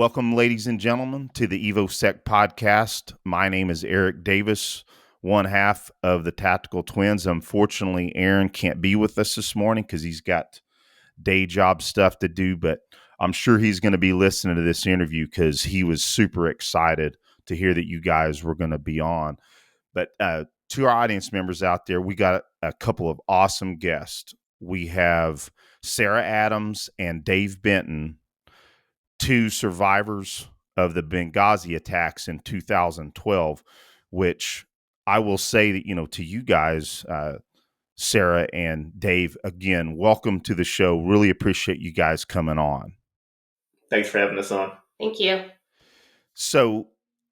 Welcome, ladies and gentlemen, to the EvoSec podcast. My name is Eric Davis, one half of the Tactical Twins. Unfortunately, Aaron can't be with us this morning because he's got day job stuff to do, but I'm sure he's going to be listening to this interview because he was super excited to hear that you guys were going to be on. But to our audience members out there, we got a couple of awesome guests. We have Sarah Adams and Dave Benton, two survivors of the Benghazi attacks in 2012, which I will say that, to you guys, Sarah and Dave, again, welcome to the show. Really appreciate you guys coming on. Thanks for having us on. Thank you. So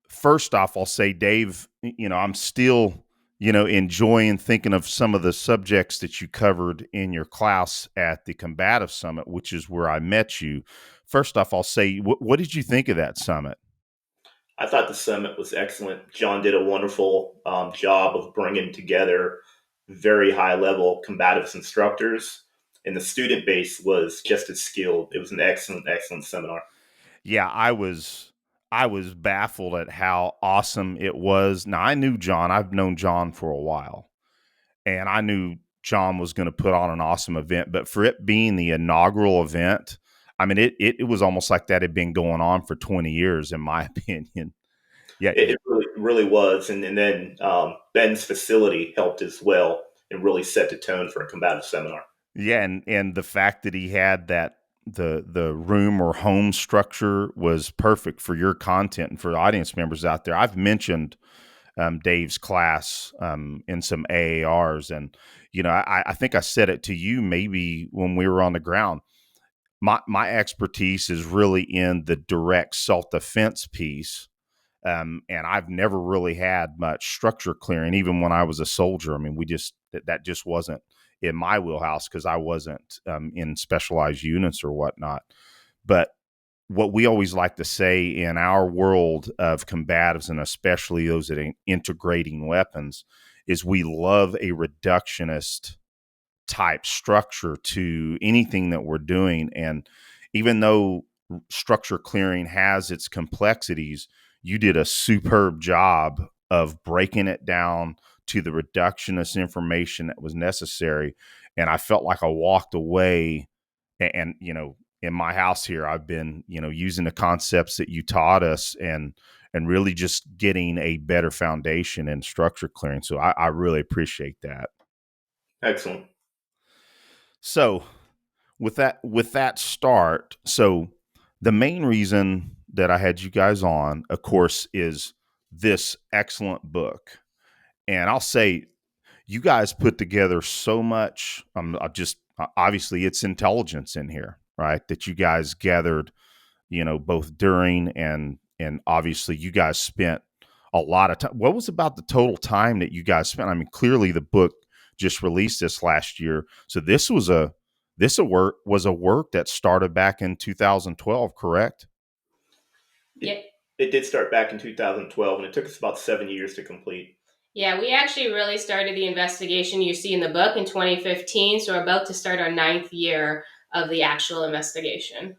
first off, I'll say, Dave, I'm still, enjoying thinking of some of the subjects that you covered in your class at the Combative Summit, which is where I met you. First off, I'll say, what did you think of that summit? I thought the summit was excellent. John did a wonderful job of bringing together very high-level combatives instructors, and the student base was just as skilled. It was an excellent, excellent seminar. Yeah, I was baffled at how awesome it was. Now, I knew John. I've known John for a while, and I knew John was going to put on an awesome event. But for it being the inaugural event, I mean, it was almost like that had been going on for 20 years, in my opinion. Yeah, It really was. And then Ben's facility helped as well and really set the tone for a combative seminar. yeah, and the fact that he had that the room or home structure was perfect for your content and for the audience members out there. I've mentioned Dave's class in some AARs, and I think I said it to you maybe when we were on the ground. My expertise is really in the direct self-defense piece. And I've never really had much structure clearing, even when I was a soldier. I mean, that just wasn't in my wheelhouse because I wasn't in specialized units or whatnot. But what we always like to say in our world of combatives, and especially those that are integrating weapons, is we love a reductionist type structure to anything that we're doing. And even though structure clearing has its complexities, you did a superb job of breaking it down to the reductionist information that was necessary. And I felt like I walked away and in my house here, I've been, using the concepts that you taught us and really just getting a better foundation in structure clearing. So I really appreciate that. Excellent. So with that start, so the main reason that I had you guys on, of course, is this excellent book. And I'll say you guys put together so much, obviously it's intelligence in here, right? That you guys gathered, both during and obviously you guys spent a lot of time. What was about the total time that you guys spent? I mean, clearly the book just released this last year. So this was a work that started back in 2012, correct? Yep. It did start back in 2012, and it took us about 7 years to complete. Yeah, we actually really started the investigation you see in the book in 2015, so we're about to start our 9th year of the actual investigation.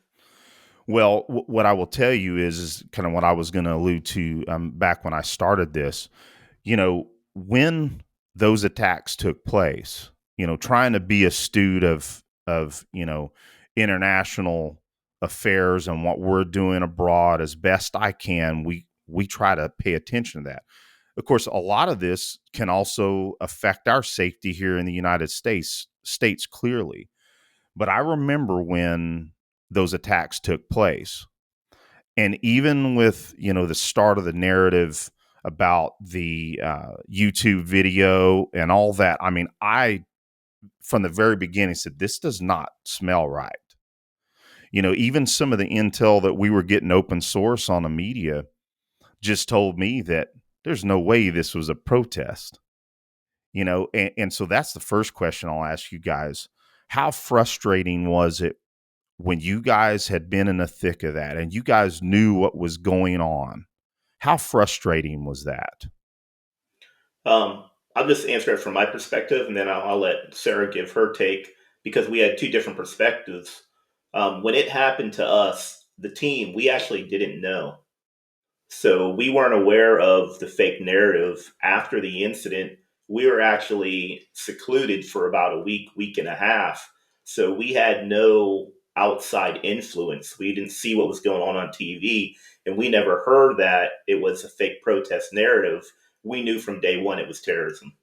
Well, what I will tell you is kind of what I was going to allude to back when I started this. When those attacks took place, trying to be astute of international affairs and what we're doing abroad as best I can, we try to pay attention to that. Of course, a lot of this can also affect our safety here in the United States clearly. But I remember when those attacks took place, and even with the start of the narrative about the YouTube video and all that, I mean, I from the very beginning said this does not smell right. Even some of the intel that we were getting open source on the media just told me that there's no way this was a protest. And so that's the first question I'll ask you guys. How frustrating was it when you guys had been in the thick of that and you guys knew what was going on? How frustrating was that? I'll just answer it from my perspective, and then I'll let Sarah give her take because we had two different perspectives. When it happened to us, the team, we actually didn't know. So we weren't aware of the fake narrative after the incident. We were actually secluded for about a week, week and a half. So we had no outside influence. We didn't see what was going on TV, and we never heard that it was a fake protest narrative. We knew from day one it was terrorism.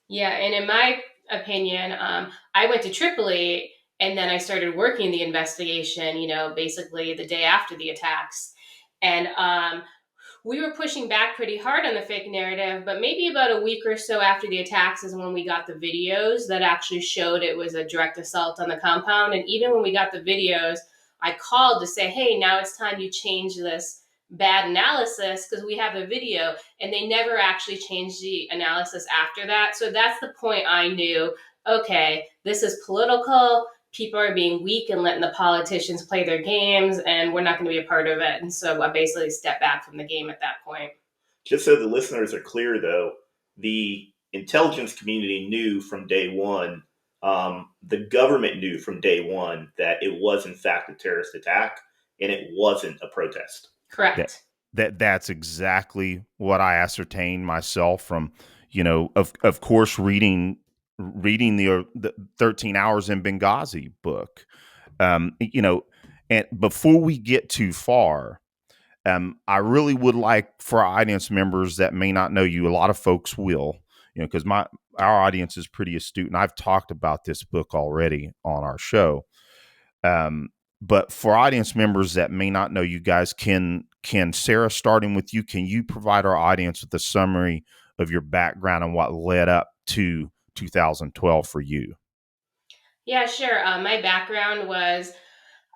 Yeah, and in my opinion, I went to Tripoli and then I started working the investigation, basically the day after the attacks. And we were pushing back pretty hard on the fake narrative, but maybe about a week or so after the attacks is when we got the videos that actually showed it was a direct assault on the compound. And even when we got the videos, I called to say, hey, now it's time you change this bad analysis because we have a video. And they never actually changed the analysis after that. So that's the point I knew, okay, this is political. People are being weak and letting the politicians play their games, and we're not going to be a part of it. And so I basically stepped back from the game at that point. Just so the listeners are clear, though, the intelligence community knew from day one, the government knew from day one that it was, in fact, a terrorist attack and it wasn't a protest. Correct. That's exactly what I ascertained myself from, of course, reading the 13 Hours in Benghazi book. And before we get too far, I really would like for our audience members that may not know you, a lot of folks will, because our audience is pretty astute, and I've talked about this book already on our show. But for audience members that may not know you guys, can Sarah, starting with you, can you provide our audience with a summary of your background and what led up to 2012 for you? Yeah, sure. My background was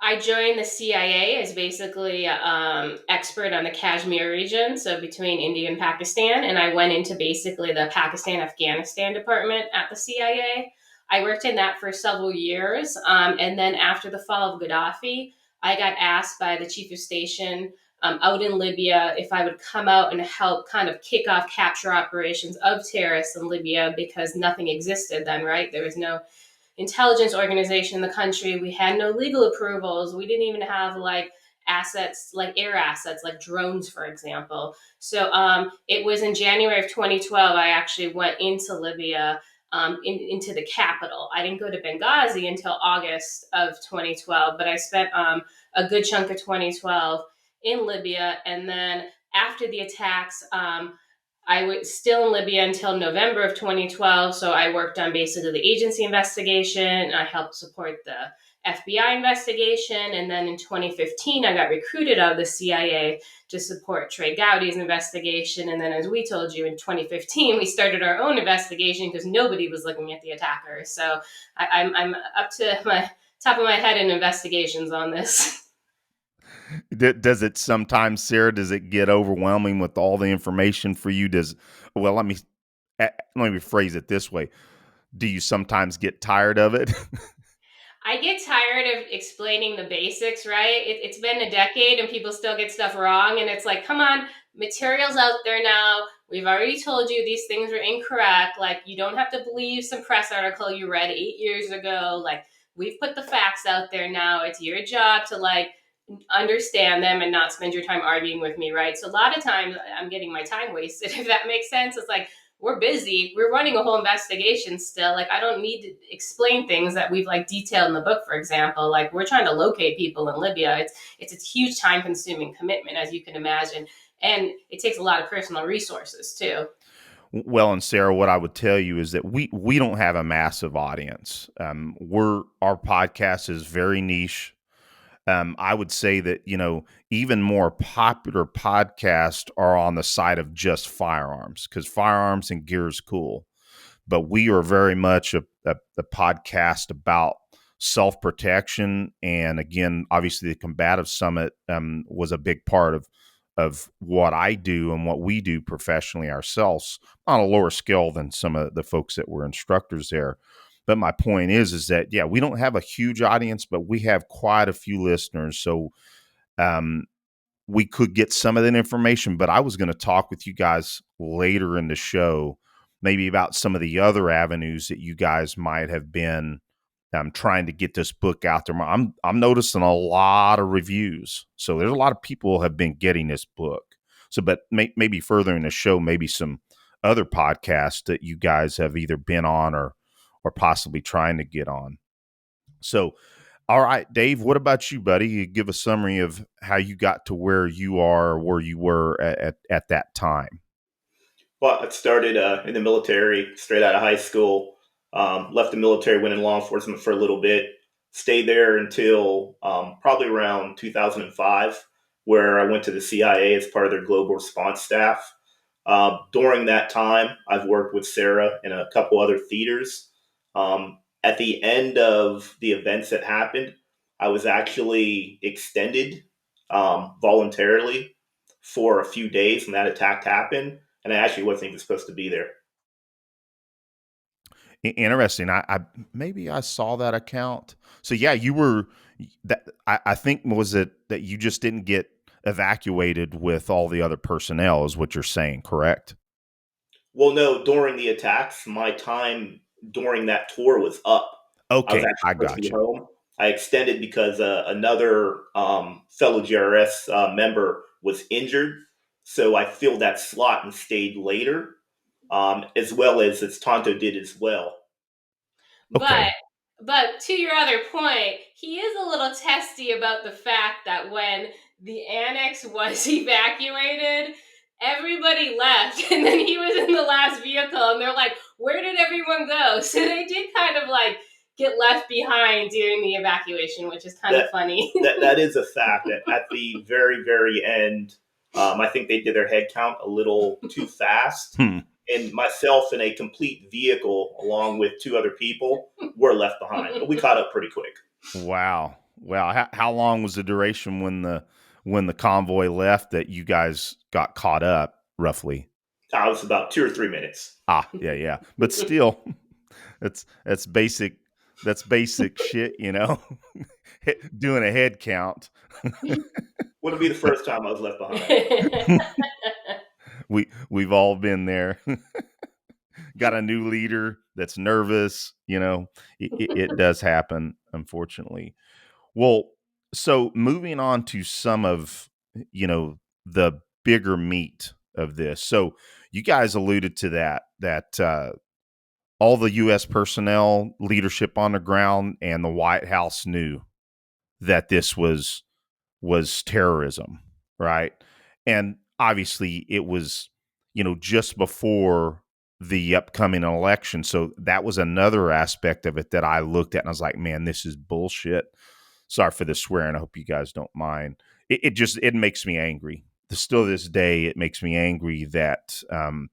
I joined the CIA as basically expert on the Kashmir region, so between India and Pakistan, and I went into basically the Pakistan-Afghanistan department at the CIA. I worked in that for several years, and then after the fall of Gaddafi, I got asked by the chief of station out in Libya if I would come out and help kind of kick off capture operations of terrorists in Libya because nothing existed then, right? There was no intelligence organization in the country. We had no legal approvals. We didn't even have assets, like air assets, like drones, for example. So it was in January of 2012, I actually went into Libya, into the capital. I didn't go to Benghazi until August of 2012, but I spent a good chunk of 2012 in Libya. And then after the attacks, I was still in Libya until November of 2012. So I worked on basically the agency investigation. I helped support the FBI investigation. And then in 2015, I got recruited out of the CIA to support Trey Gowdy's investigation. And then, as we told you, in 2015, we started our own investigation because nobody was looking at the attackers. So I'm up to my top of my head in investigations on this. Does it sometimes, Sarah, does it get overwhelming with all the information for you? Well, let me phrase it this way. Do you sometimes get tired of it? I get tired of explaining the basics, right? It's been a decade and people still get stuff wrong. And it's like, come on, material's out there now. We've already told you these things are incorrect. Like, you don't have to believe some press article you read 8 years ago. Like, we've put the facts out there now. It's your job to understand them and not spend your time arguing with me, right? So a lot of times I'm getting my time wasted, if that makes sense. It's like, we're busy. We're running a whole investigation still. Like, I don't need to explain things that we've detailed in the book, for example. Like, we're trying to locate people in Libya. It's a huge time consuming commitment, as you can imagine. And it takes a lot of personal resources too. Well, and Sarah, what I would tell you is that we don't have a massive audience. Our podcast is very niche. I would say that, even more popular podcasts are on the side of just firearms, because firearms and gear is cool. But we are very much a podcast about self-protection. And again, obviously the Combative Summit was a big part of what I do and what we do professionally ourselves, on a lower scale than some of the folks that were instructors there. But my point is that, yeah, we don't have a huge audience, but we have quite a few listeners. So we could get some of that information. But I was going to talk with you guys later in the show, maybe about some of the other avenues that you guys might have been trying to get this book out there. I'm noticing a lot of reviews, so there's a lot of people have been getting this book. So, but maybe further in the show, maybe some other podcasts that you guys have either been on or possibly trying to get on. So, all right, Dave, what about you, buddy? You give a summary of how you got to where you are, or where you were at that time. Well, I started in the military straight out of high school. Left the military, went in law enforcement for a little bit. Stayed there until probably around 2005, where I went to the CIA as part of their global response staff. During that time, I've worked with Sarah in a couple other theaters. At the end of the events that happened, I was actually extended voluntarily for a few days when that attack happened, and I actually wasn't even supposed to be there. Interesting. I maybe I saw that account. So yeah, you were that. I think was it that you just didn't get evacuated with all the other personnel, is what you're saying, correct? Well, no, during the attacks, my time during that tour was up. I was Okay, actually I supposed to be got you. home. I extended because another fellow GRS member was injured. So I filled that slot and stayed later, as well as Tonto did as well. But Okay. but to your other point, he is a little testy about the fact that when the annex was evacuated, everybody left, and then he was in the last vehicle, and they're like, "Where did everyone go?" So they did kind of like get left behind during the evacuation, which is kind of That funny. that is a fact. At the very end, I think they did their head count a little too fast, Hmm. and myself in a complete vehicle along with two other people were left behind. But we caught up pretty quick. Wow. Wow. How long was the duration when the convoy left that you guys got caught up, roughly? It was about 2 or 3 minutes. Ah, yeah, yeah. But still, that's basic. That's basic shit, you know. Doing a head count. Wouldn't be the first time I was left behind. We've all been there. Got a new leader that's nervous, you know. It does happen, unfortunately. Well, so moving on to some of, the bigger meat of this. So you guys alluded to that all the U.S. personnel, leadership on the ground, and the White House knew that this was terrorism, right? And obviously, it was, just before the upcoming election. So that was another aspect of it that I looked at, and I was like, man, this is bullshit. Sorry for the swearing. I hope you guys don't mind. It makes me angry. Still to this day, it makes me angry that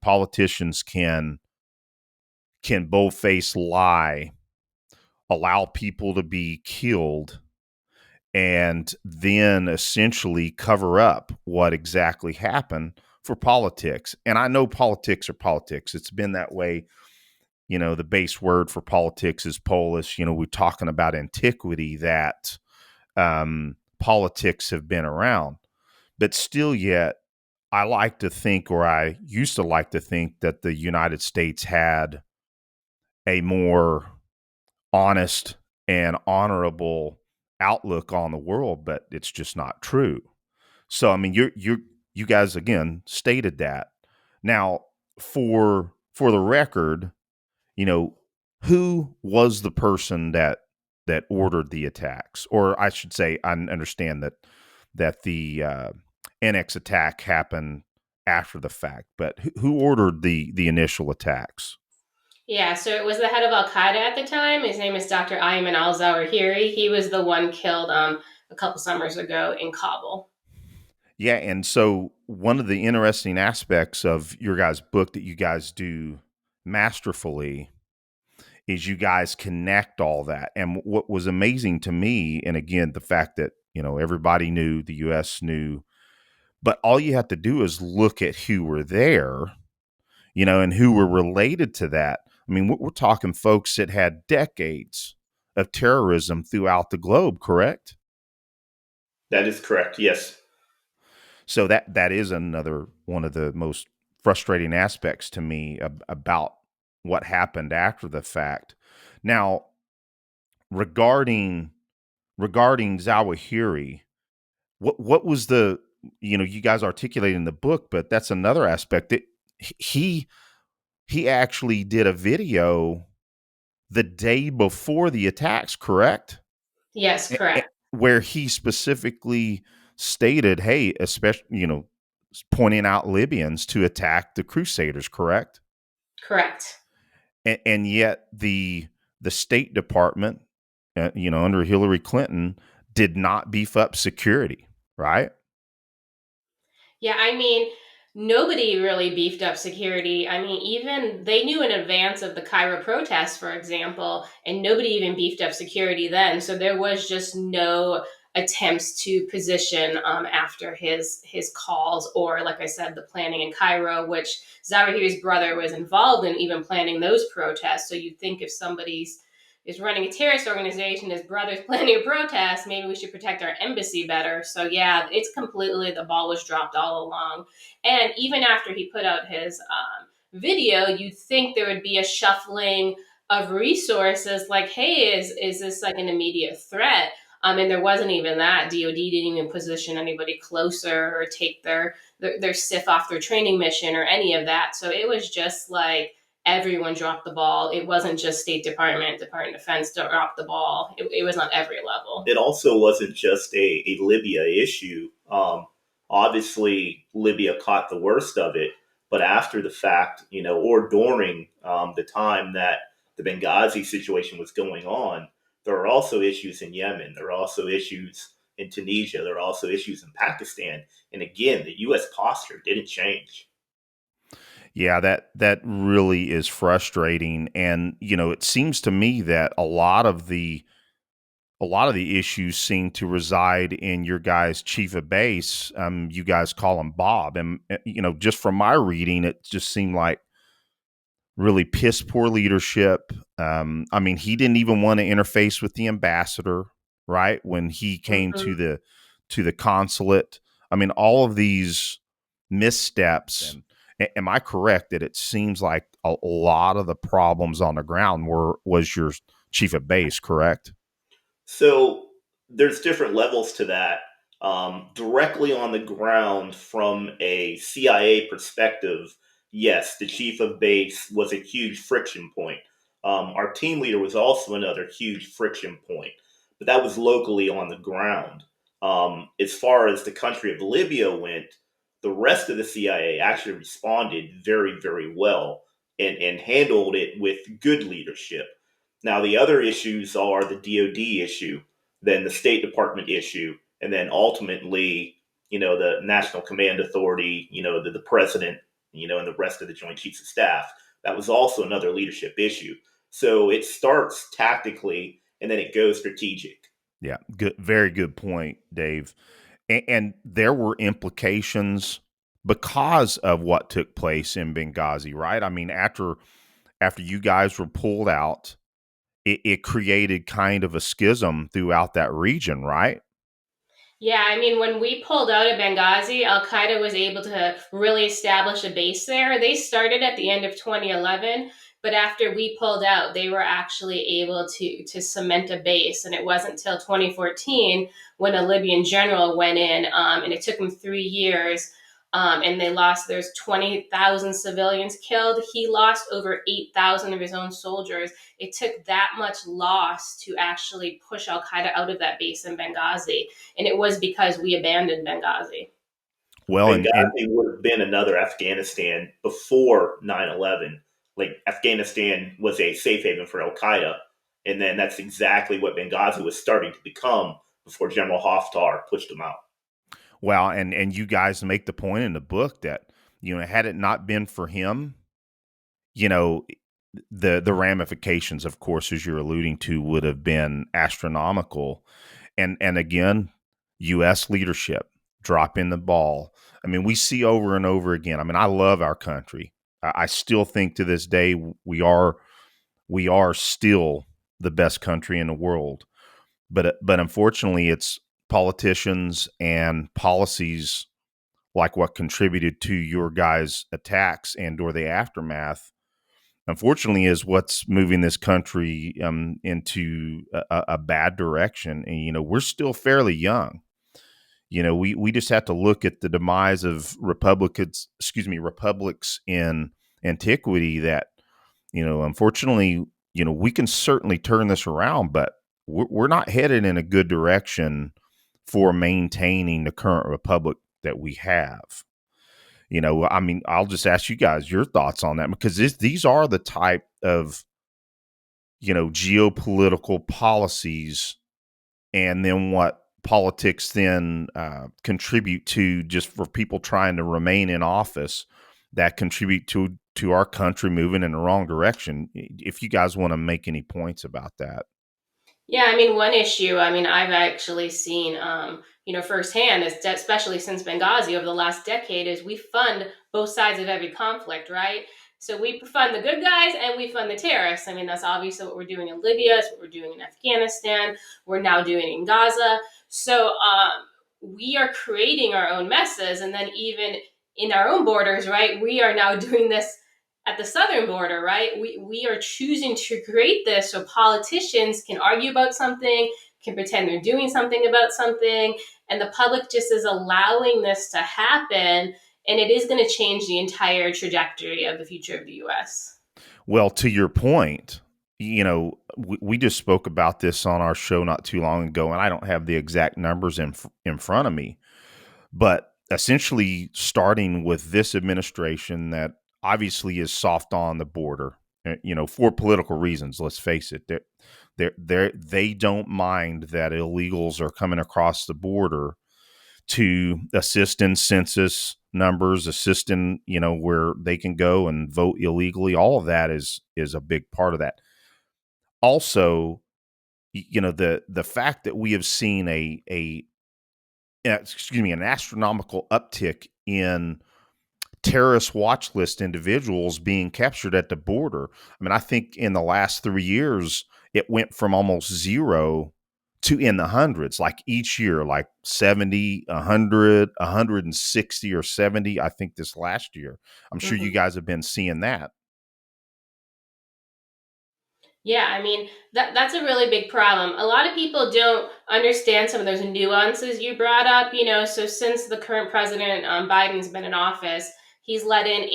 politicians can bold-face lie, allow people to be killed, and then essentially cover up what exactly happened for politics. And I know politics are politics. It's been that way. The base word for politics is polis. We're talking about antiquity, that politics have been around. But still yet, I like to think, or I used to like to think, that the United States had a more honest and honorable outlook on the world, but it's just not true. So I mean, you guys again stated that. Now, for the record, you know, who was the person that ordered the attacks? Or I should say, I understand that the NX attack happened after the fact, but who ordered the initial attacks? Yeah, so it was the head of al-Qa'ida at the time. His name is Dr. Ayman al-Zawahiri. He was the one killed a couple summers ago in Kabul. Yeah, and so one of the interesting aspects of your guys' book that you guys do masterfully is you guys connect all that. And what was amazing to me, and again, the fact that, everybody knew, the US knew, but all you have to do is look at who were there, and who were related to that. I mean, we're talking folks that had decades of terrorism throughout the globe, correct? That is correct. Yes. So that is another one of the most frustrating aspects to me about what happened after the fact. Now, regarding Zawahiri, what was the, you guys articulate in the book, but that's another aspect that he he actually did a video the day before the attacks, correct? Yes, correct. Where he specifically stated, hey, especially, pointing out Libyans to attack the Crusaders, correct? Correct. And yet the State Department, under Hillary Clinton, did not beef up security, right? Yeah, I mean, nobody really beefed up security. I mean, even they knew in advance of the Cairo protests, for example, and nobody even beefed up security then. So there was just no attempts to position after his calls, or like I said, the planning in Cairo, which Zawahiri's brother was involved in even planning those protests. So you'd think if somebody's is running a terrorist organization, his brother's planning a protest, maybe we should protect our embassy better. So yeah, it's completely, the ball was dropped all along. And even after he put out his video, you'd think there would be a shuffling of resources like, hey, is this like an immediate threat? And there wasn't even that. DOD didn't even position anybody closer or take their SIF off their training mission or any of that. So it was just like, everyone dropped the ball. It wasn't just Department of Defense dropped the ball. It was on every level. It also wasn't just a Libya issue. Obviously, Libya caught the worst of it, but after the fact, or during the time that the Benghazi situation was going on, there are also issues in Yemen. There are also issues in Tunisia. There are also issues in Pakistan. And again, the U.S. posture didn't change. Yeah, that really is frustrating, and it seems to me that a lot of the issues seem to reside in your guys' chief of base. You guys call him Bob, and just from my reading, it just seemed like really piss poor leadership. I mean, he didn't even want to interface with the ambassador, right? When he came Mm-hmm. to the consulate. I mean, all of these missteps. And am I correct that it seems like a lot of the problems on the ground was your chief of base, correct? So there's different levels to that. Directly on the ground, from a CIA perspective, yes, the chief of base was a huge friction point. Our team leader was also another huge friction point, but that was locally on the ground. As far as the country of Libya went, the rest of the CIA actually responded very, very well and handled it with good leadership. Now, the other issues are the DoD issue, then the State Department issue, and then ultimately, the National Command Authority, the president, and the rest of the Joint Chiefs of Staff. That was also another leadership issue. So it starts tactically and then it goes strategic. Yeah, good, very good point, Dave. And there were implications because of what took place in Benghazi, right? I mean, after you guys were pulled out, it created kind of a schism throughout that region, right? Yeah, I mean, when we pulled out of Benghazi, al-Qa'ida was able to really establish a base there. They started at the end of 2011, but after we pulled out, they were actually able to cement a base. And it wasn't until 2014 when a Libyan general went in, and it took him 3 years. And they lost, there's 20,000 civilians killed. He lost over 8,000 of his own soldiers. It took that much loss to actually push al-Qa'ida out of that base in Benghazi. And it was because we abandoned Benghazi. Well, and Benghazi would have been another Afghanistan before 9/11. Like, Afghanistan was a safe haven for Al Qaeda. And then that's exactly what Benghazi was starting to become before General Haftar pushed them out. well, and you guys make the point in the book that had it not been for him, you know, the ramifications, of course, as you're alluding to, would have been astronomical. And again, U.S. leadership dropping the ball. I mean, we see over and over again. I mean, I love our country. I still think to this day we are still the best country in the world. But unfortunately, it's politicians and policies like what contributed to your guys' attacks and or the aftermath unfortunately, is what's moving this country into a bad direction. And we're still fairly young. We just have to look at the demise of republics in antiquity. That unfortunately, we can certainly turn this around, but we're not headed in a good direction for maintaining the current republic that we have. I mean, I'll just ask you guys your thoughts on that, because these are the type of, geopolitical policies, and then what politics then contribute to, just for people trying to remain in office, that contribute to our country moving in the wrong direction. If you guys want to make any points about that. Yeah, I mean, one issue, I mean, I've actually seen, firsthand, especially since Benghazi over the last decade, is we fund both sides of every conflict, right? So we fund the good guys and we fund the terrorists. I mean, that's obviously what we're doing in Libya, it's what we're doing in Afghanistan, we're now doing in Gaza. So we are creating our own messes, and then even in our own borders, right? We are now doing this at the southern border, right? We are choosing to create this so politicians can argue about something, can pretend they're doing something about something, and the public just is allowing this to happen, and it is going to change the entire trajectory of the future of the US. Well, to your point, we just spoke about this on our show not too long ago, and I don't have the exact numbers in front of me, but essentially starting with this administration that obviously is soft on the border, for political reasons. Let's face it, they don't mind that illegals are coming across the border to assist in census numbers, assist in where they can go and vote illegally. All of that is a big part of that. Also, the fact that we have seen an astronomical uptick in terrorist watch list individuals being captured at the border. I mean, I think in the last 3 years, it went from almost zero to in the hundreds, like each year, like 70, 100, 160 or 70, I think this last year. I'm sure you Mhm. guys have been seeing that. Yeah, I mean that's a really big problem. A lot of people don't understand some of those nuances you brought up. So since the current president Biden's been in office, he's let in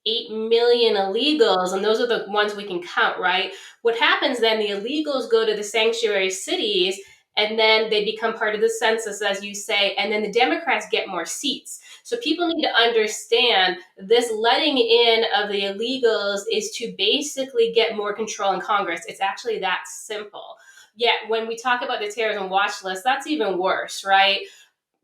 8 million illegals, and those are the ones we can count, right? What happens then? The illegals go to the sanctuary cities, and then they become part of the census, as you say, and then the Democrats get more seats. So people need to understand this letting in of the illegals is to basically get more control in Congress. It's actually that simple. Yet when we talk about the terrorism watch list, that's even worse, right?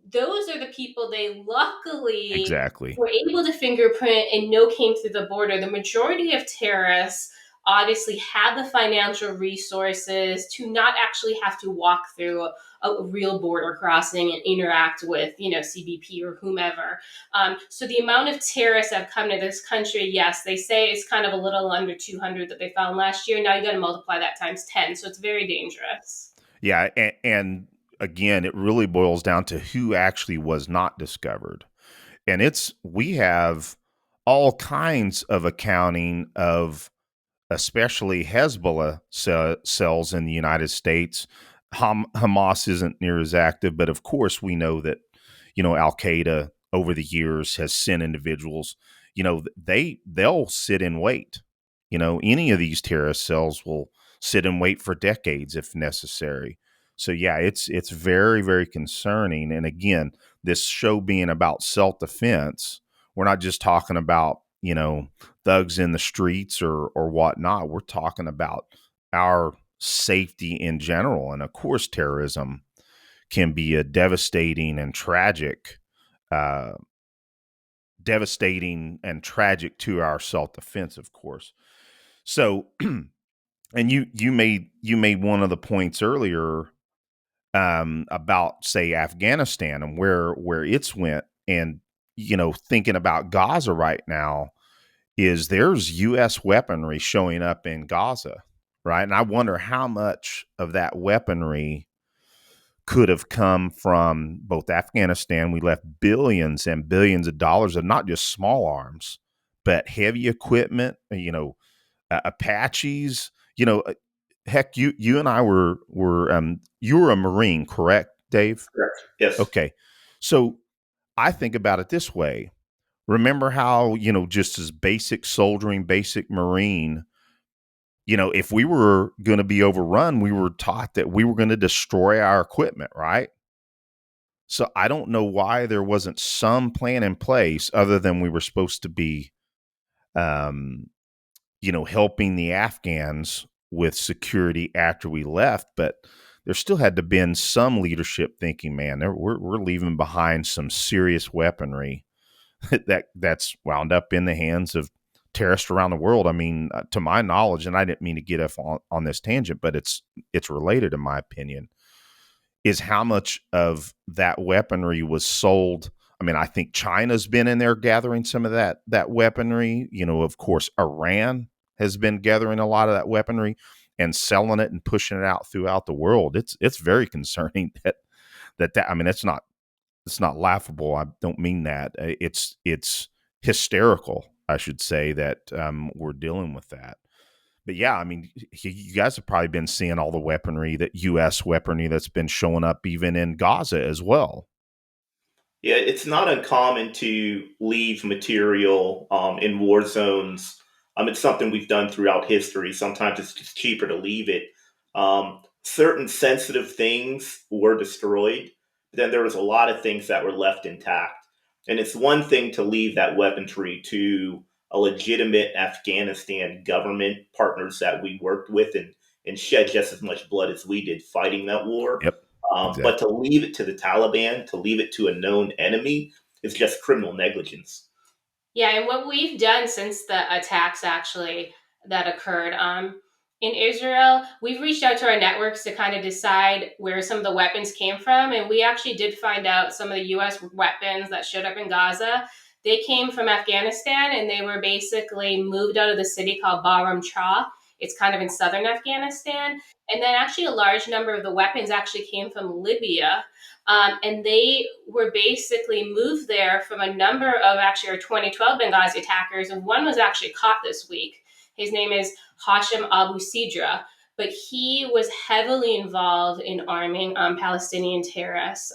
Those are the people they luckily Exactly. were able to fingerprint and know came through the border. The majority of terrorists obviously have the financial resources to not actually have to walk through a real border crossing and interact with, CBP or whomever. So the amount of terrorists that have come to this country, yes, they say it's kind of a little under 200 that they found last year. Now you got to multiply that times 10. So it's very dangerous. Yeah. And again, it really boils down to who actually was not discovered. And we have all kinds of accounting of especially Hezbollah cells in the United States. Hamas isn't near as active, but of course we know that, al-Qa'ida over the years has sent individuals, they'll sit and wait. Any of these terrorist cells will sit and wait for decades if necessary. So yeah, it's very, very concerning. And again, this show being about self-defense, we're not just talking about, thugs in the streets or whatnot. We're talking about our safety in general. And of course, terrorism can be a uh, devastating and tragic to our self-defense, of course. So, and you made one of the points earlier about, say, Afghanistan and where it's went, and thinking about Gaza right now, is there's U.S. weaponry showing up in Gaza, right? And I wonder how much of that weaponry could have come from both Afghanistan. We left billions and billions of dollars of not just small arms, but heavy equipment, Apaches. Heck, you and I were you were a Marine, correct, Dave? Correct. Yes. Okay, so I think about it this way. Remember how, just as basic soldiering, basic Marine, if we were going to be overrun, we were taught that we were going to destroy our equipment, right? So I don't know why there wasn't some plan in place other than we were supposed to be, um, helping the Afghans with security after we left. But there still had to have been some leadership thinking, man, we're leaving behind some serious weaponry that's wound up in the hands of terrorists around the world. I mean, to my knowledge, and I didn't mean to get off on this tangent, but it's related, in my opinion, is how much of that weaponry was sold. I mean, I think China's been in there gathering some of that weaponry. Of course, Iran has been gathering a lot of that weaponry and selling it and pushing it out throughout the world. It's very concerning that I mean, it's not laughable. I don't mean that. It's hysterical, I should say, that we're dealing with that. But yeah, I mean, you guys have probably been seeing all the weaponry, that U.S. weaponry that's been showing up even in Gaza as well. Yeah, it's not uncommon to leave material in war zones. It's something we've done throughout history. Sometimes it's just cheaper to leave it. Certain sensitive things were destroyed, but then there was a lot of things that were left intact. And it's one thing to leave that weaponry to a legitimate Afghanistan government, partners that we worked with and shed just as much blood as we did fighting that war. Yep, But exactly. to leave it to the Taliban, to leave it to a known enemy, is just criminal negligence. Yeah, and what we've done since the attacks actually that occurred in Israel, we've reached out to our networks to kind of decide where some of the weapons came from. And we actually did find out some of the US weapons that showed up in Gaza. They came from Afghanistan and they were basically moved out of the city called Baram Tra. It's kind of in southern Afghanistan. And then actually a large number of the weapons actually came from Libya, and they were basically moved there from a number of actually our 2012 Benghazi attackers. And one was actually caught this week. His name is Hashim Abu Sidra, but he was heavily involved in arming Palestinian terrorists.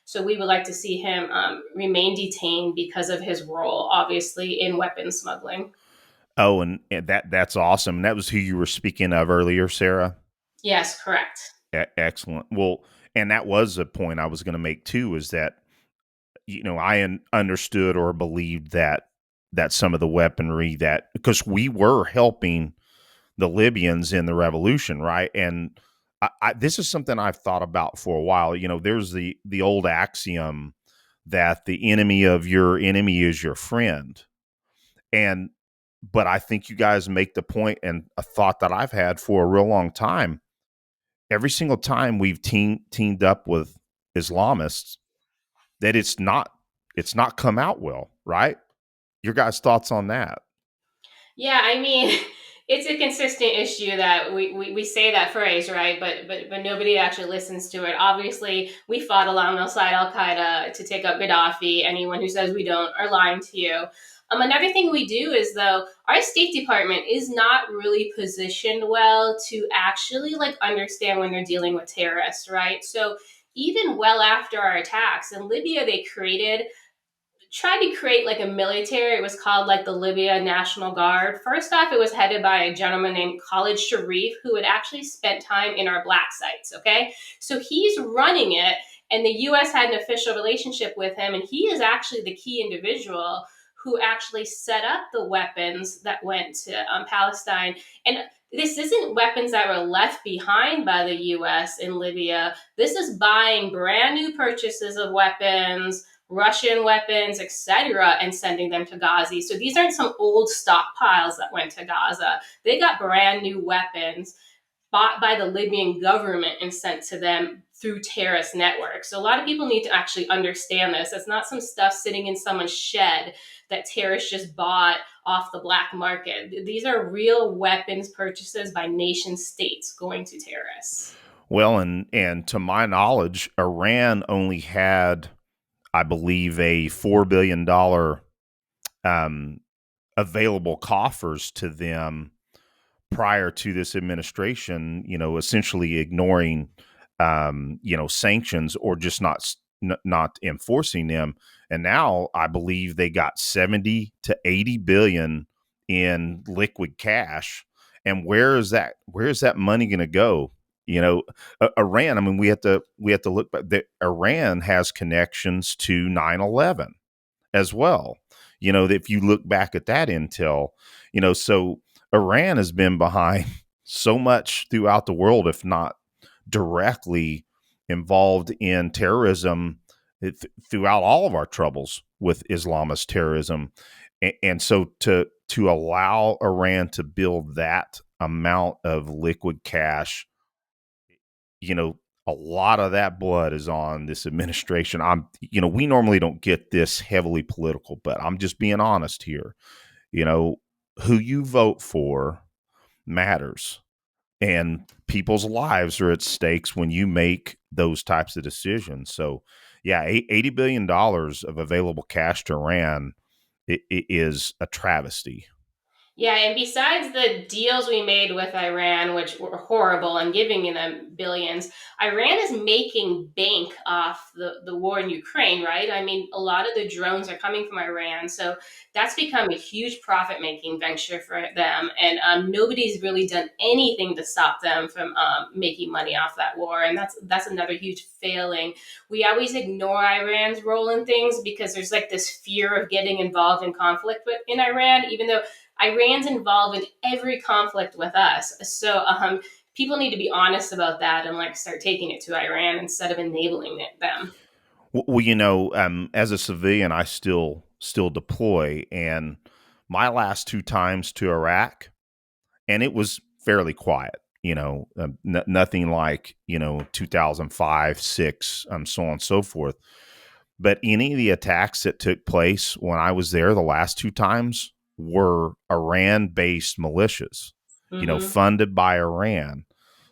So we would like to see him remain detained because of his role, obviously, in weapons smuggling. Oh, and that's awesome. And that was who you were speaking of earlier, Sarah. Yes, correct. Excellent. Well, and that was a point I was going to make too, is that I understood or believed that some of the weaponry, that because we were helping the Libyans in the revolution, right? And this is something I've thought about for a while. There's the old axiom that the enemy of your enemy is your friend, and but I think you guys make the point, and a thought that I've had for a real long time. Every single time we've teamed up with Islamists, that it's not come out well, right? Your guys' thoughts on that? Yeah, I mean, it's a consistent issue that we say that phrase, right? But nobody actually listens to it. Obviously, we fought alongside al-Qa'ida to take out Gaddafi. Anyone who says we don't are lying to you. Another thing we do is, though, our State Department is not really positioned well to actually like understand when they're dealing with terrorists, right? So even well after our attacks in Libya, they tried to create like a military. It was called like the Libya National Guard. First off, it was headed by a gentleman named Khalid Sharif, who had actually spent time in our black sites. Okay. So he's running it, and the US had an official relationship with him. And he is actually the key individual who actually set up the weapons that went to Palestine. And this isn't weapons that were left behind by the US in Libya. This is buying brand new purchases of weapons, Russian weapons, etc., and sending them to Gaza. So these aren't some old stockpiles that went to Gaza. They got brand new weapons bought by the Libyan government and sent to them through terrorist networks. So a lot of people need to actually understand this. It's not some stuff sitting in someone's shed that terrorists just bought off the black market. These are real weapons purchases by nation states going to terrorists. Well, and to my knowledge, Iran only had, I believe, a $4 billion available coffers to them prior to this administration, essentially ignoring, sanctions, or just not enforcing them. And now I believe they got 70 to 80 billion in liquid cash. And where is that money going to go? Iran, I mean, we have to look back. Iran has connections to 9/11 as well. If you look back at that intel, so Iran has been behind so much throughout the world, if not directly involved in terrorism throughout all of our troubles with Islamist terrorism. And so to allow Iran to build that amount of liquid cash, a lot of that blood is on this administration. We normally don't get this heavily political, but I'm just being honest here. Who you vote for matters, and people's lives are at stakes when you make those types of decisions. So, yeah, $80 billion of available cash to Iran is a travesty. Yeah, and besides the deals we made with Iran, which were horrible and giving them billions, Iran is making bank off the war in Ukraine, right? I mean, a lot of the drones are coming from Iran. So that's become a huge profit making venture for them. And nobody's really done anything to stop them from making money off that war. And that's another huge failing. We always ignore Iran's role in things because there's like this fear of getting involved in conflict in Iran, even though Iran's involved in every conflict with us. So people need to be honest about that and like start taking it to Iran instead of enabling them. Well, as a civilian, I still deploy, and my last two times to Iraq, and it was fairly quiet. Nothing like 2005, 6, so on and so forth. But any of the attacks that took place when I was there the last two times were Iran-based militias, funded by Iran.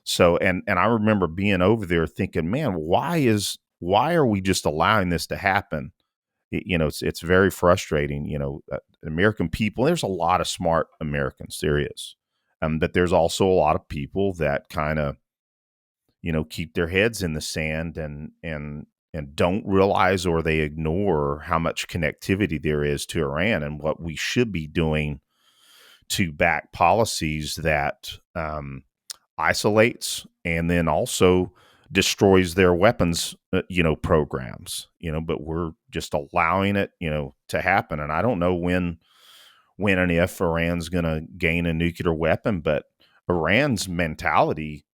So, and I remember being over there thinking, man, why are we just allowing this to happen? It's very frustrating. American people. There's a lot of smart Americans. There is, but there's also a lot of people that kind of, keep their heads in the sand and don't realize, or they ignore how much connectivity there is to Iran and what we should be doing to back policies that isolates and then also destroys their weapons, programs, but we're just allowing it, to happen. And I don't know when and if Iran's going to gain a nuclear weapon, but Iran's mentality,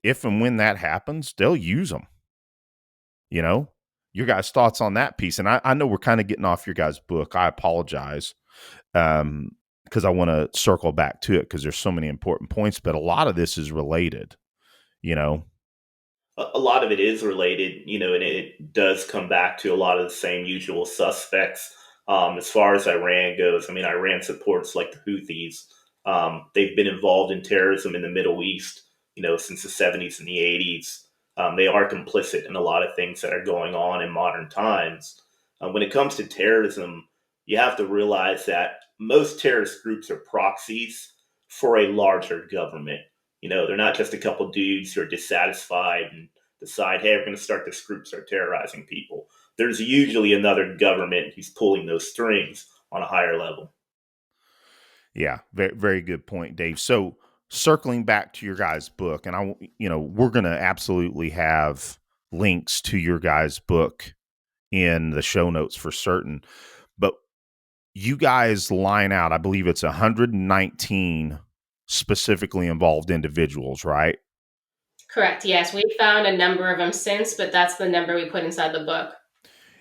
if and when that happens, they'll use them. Your guys' thoughts on that piece. And I know we're kind of getting off your guys' book. I apologize. Because I want to circle back to it because there's so many important points, but a lot of this is related, A lot of it is related, and it does come back to a lot of the same usual suspects. As far as Iran goes, I mean, Iran supports like the Houthis. They've been involved in terrorism in the Middle East, since the 70s and the 80s. They are complicit in a lot of things that are going on in modern times. When it comes to terrorism, you have to realize that most terrorist groups are proxies for a larger government. They're not just a couple dudes who are dissatisfied and decide, hey, we're going to start this group, start terrorizing people. There's usually another government who's pulling those strings on a higher level. Yeah, very, very good point, Dave. So circling back to your guys' book, and we're going to absolutely have links to your guys' book in the show notes for certain. But you guys line out, I believe it's 119 specifically involved individuals, right? Correct. Yes, we found a number of them since, but that's the number we put inside the book.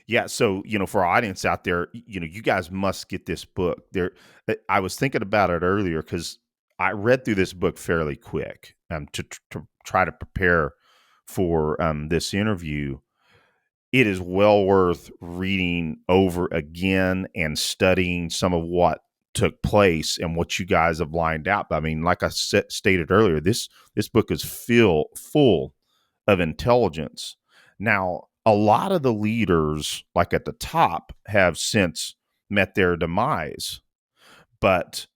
Yeah, so for our audience out there, you guys must get this book. I was thinking about it earlier because I read through this book fairly quick to try to prepare for this interview. It is well worth reading over again and studying some of what took place and what you guys have lined out. I mean, like I stated earlier, this book is full of intelligence. Now, a lot of the leaders, like at the top, have since met their demise, but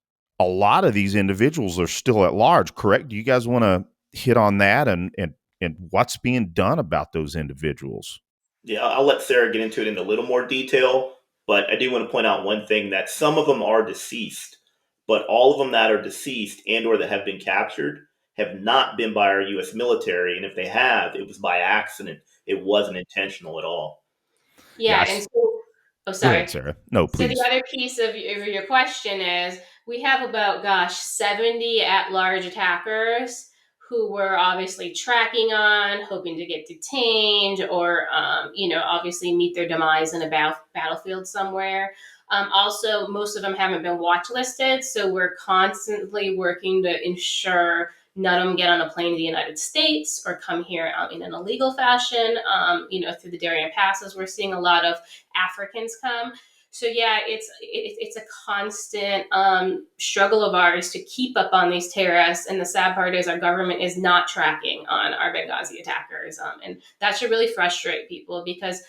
a lot of these individuals are still at large, correct? Do you guys want to hit on that and what's being done about those individuals? Yeah, I'll let Sarah get into it in a little more detail, but I do want to point out one thing that some of them are deceased, but all of them that are deceased and or that have been captured have not been by our U.S. military, and if they have, it was by accident. It wasn't intentional at all. Yeah, and Yes. so, oh, Go ahead, sorry. Sarah. No, So the please. other piece of your question is we have about, gosh, 70 at-large attackers who were obviously tracking on, hoping to get detained or, obviously meet their demise in a battlefield somewhere. Also, most of them haven't been watch listed, so we're constantly working to ensure none of them get on a plane to the United States or come here in an illegal fashion. Through the Darien passes, we're seeing a lot of Africans come. So yeah, it's a constant struggle of ours to keep up on these terrorists. And the sad part is our government is not tracking on our Benghazi attackers, and that should really frustrate people because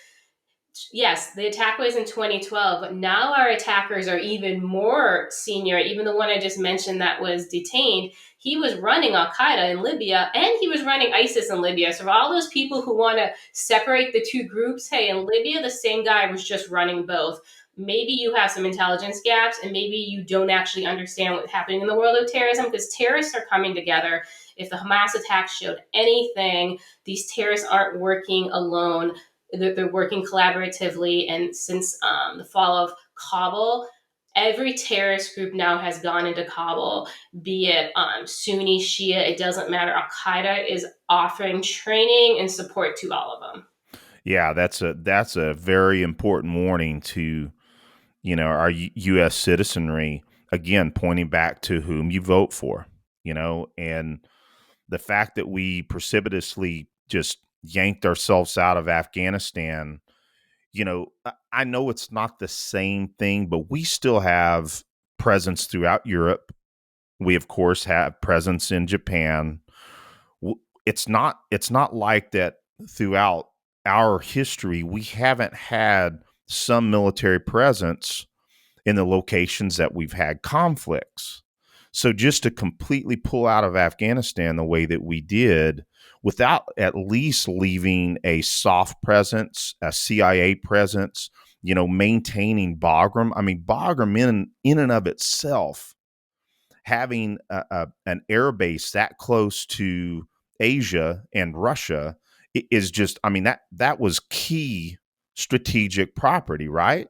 yes, the attack was in 2012, but now our attackers are even more senior. Even the one I just mentioned that was detained, he was running al-Qa'ida in Libya and he was running ISIS in Libya. So for all those people who want to separate the two groups, hey, in Libya, the same guy was just running both. Maybe you have some intelligence gaps and maybe you don't actually understand what's happening in the world of terrorism because terrorists are coming together. If the Hamas attack showed anything, these terrorists aren't working alone. They're working collaboratively. And since the fall of Kabul, every terrorist group now has gone into Kabul, be it Sunni, Shia, it doesn't matter. Al-Qaeda is offering training and support to all of them. Yeah, that's a very important warning to, our U.S. citizenry, again, pointing back to whom you vote for, and the fact that we precipitously just yanked ourselves out of Afghanistan. I know it's not the same thing, but we still have presence throughout Europe. We, of course, have presence in Japan. It's not like that throughout our history we haven't had some military presence in the locations that we've had conflicts. So just to completely pull out of Afghanistan the way that we did without at least leaving a soft presence, a CIA presence, maintaining Bagram. I mean, Bagram in and of itself, having an air base that close to Asia and Russia is just, I mean, that was key strategic property, right?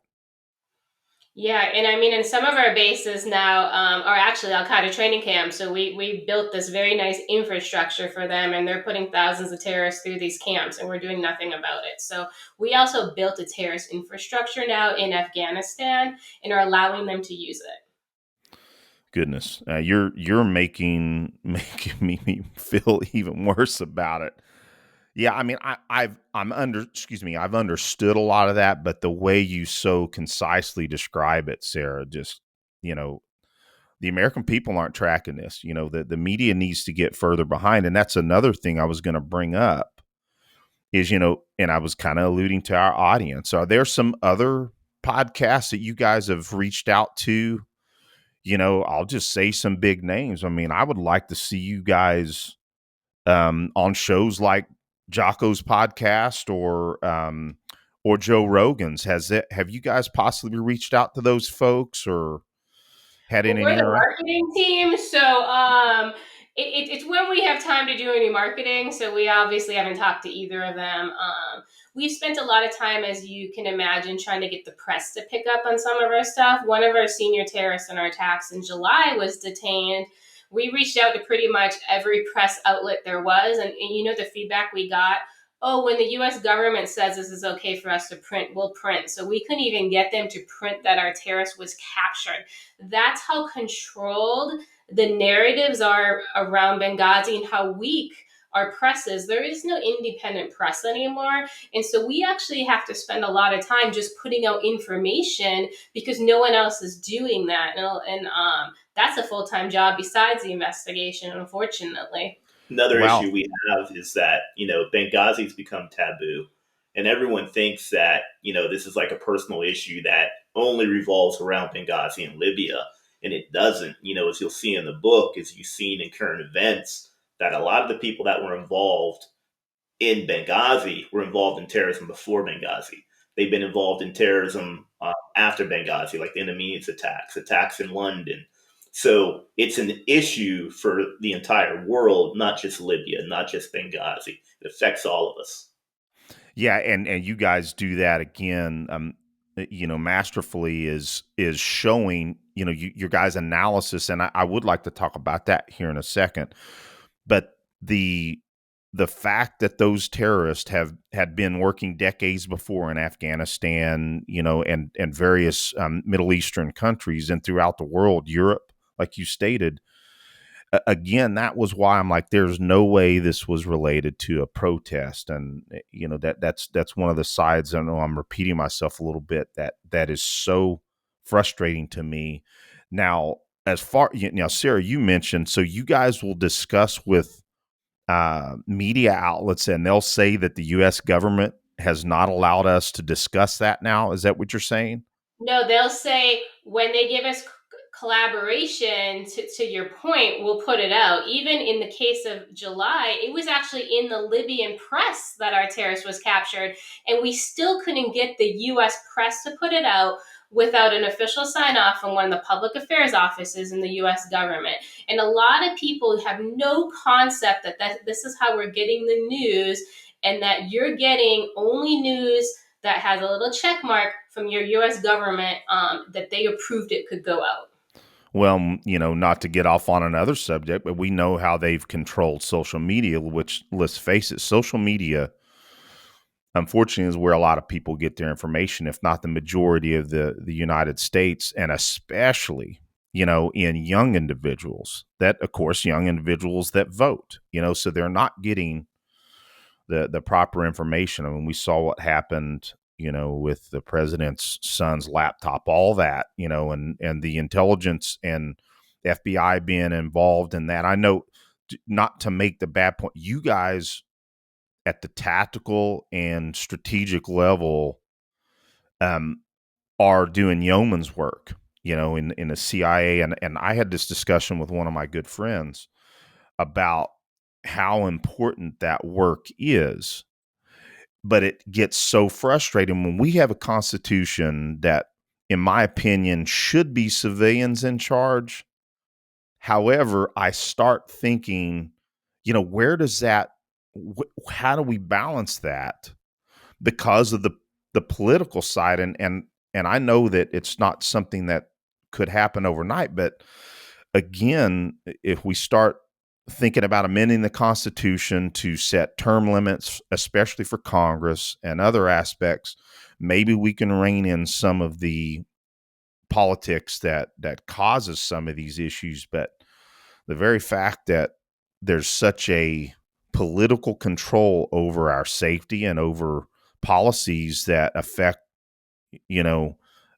Yeah, and I mean, in some of our bases now are actually Al-Qaeda training camps. So we built this very nice infrastructure for them, and they're putting thousands of terrorists through these camps, and we're doing nothing about it. So we also built a terrorist infrastructure now in Afghanistan and are allowing them to use it. Goodness, you're making me feel even worse about it. Yeah, I mean, I've understood a lot of that, but the way you so concisely describe it, Sarah, just you know, the American people aren't tracking this. The media needs to get further behind, and that's another thing I was going to bring up is and I was kind of alluding to our audience. Are there some other podcasts that you guys have reached out to? I'll just say some big names. I mean, I would like to see you guys on shows like Jocko's podcast or Joe Rogan's. Have you guys possibly reached out to those folks or had Well, any we're the interaction? marketing team, so it's when we have time to do any marketing. So we obviously haven't talked to either of them. We've spent a lot of time, as you can imagine, trying to get the press to pick up on some of our stuff. One of our senior terrorists in our attacks in July was detained. We reached out to pretty much every press outlet there was, and the feedback we got. Oh, when the U.S. government says this is okay for us to print, we'll print. So we couldn't even get them to print that our terrorist was captured. That's how controlled the narratives are around Benghazi and how weak our press is. There is no independent press anymore. And so we actually have to spend a lot of time just putting out information because no one else is doing that. And that's a full-time job besides the investigation, unfortunately. Another Wow. issue we have is that, Benghazi's become taboo. And everyone thinks that, this is like a personal issue that only revolves around Benghazi and Libya. and it doesn't. As you'll see in the book, as you've seen in current events, that a lot of the people that were involved in Benghazi were involved in terrorism before Benghazi. They've been involved in terrorism after Benghazi, like the Intermediate attacks in London. So it's an issue for the entire world, not just Libya, not just Benghazi. It affects all of us. Yeah, and you guys do that again, masterfully is showing, your guys' analysis, and I would like to talk about that here in a second. But the fact that those terrorists had been working decades before in Afghanistan, and various Middle Eastern countries and throughout the world, Europe, like you stated, again, that was why I'm like, there's no way this was related to a protest. And that's one of the sides. I know I'm repeating myself a little bit, that is so frustrating to me. Now, as far, Sarah, you mentioned, so you guys will discuss with media outlets, and they'll say that the U.S. government has not allowed us to discuss that now. Is that what you're saying? No, they'll say when they give us collaboration, to your point, we'll put it out. Even in the case of July, it was actually in the Libyan press that our terrorist was captured, and we still couldn't get the U.S. press to put it out without an official sign off from one of the public affairs offices in the U.S. government. And a lot of people have no concept that this is how we're getting the news, and that you're getting only news that has a little check mark from your U.S. government that they approved it could go out. Well, not to get off on another subject, but we know how they've controlled social media, which, let's face it, social media, unfortunately, is where a lot of people get their information, if not the majority of the United States, and especially, in young individuals young individuals that vote, so they're not getting the proper information. I mean, we saw what happened, with the president's son's laptop, all that, and the intelligence and the FBI being involved in that. I know, not to make the bad point, you guys at the tactical and strategic level are doing yeoman's work, in the CIA. And I had this discussion with one of my good friends about how important that work is. But it gets so frustrating when we have a constitution that, in my opinion, should be civilians in charge. However, I start thinking, where does that, how do we balance that because of the political side? And I know that it's not something that could happen overnight, but again, if we start thinking about amending the Constitution to set term limits, especially for Congress and other aspects, maybe we can rein in some of the politics that causes some of these issues. But the very fact that there's such a political control over our safety and over policies that affect,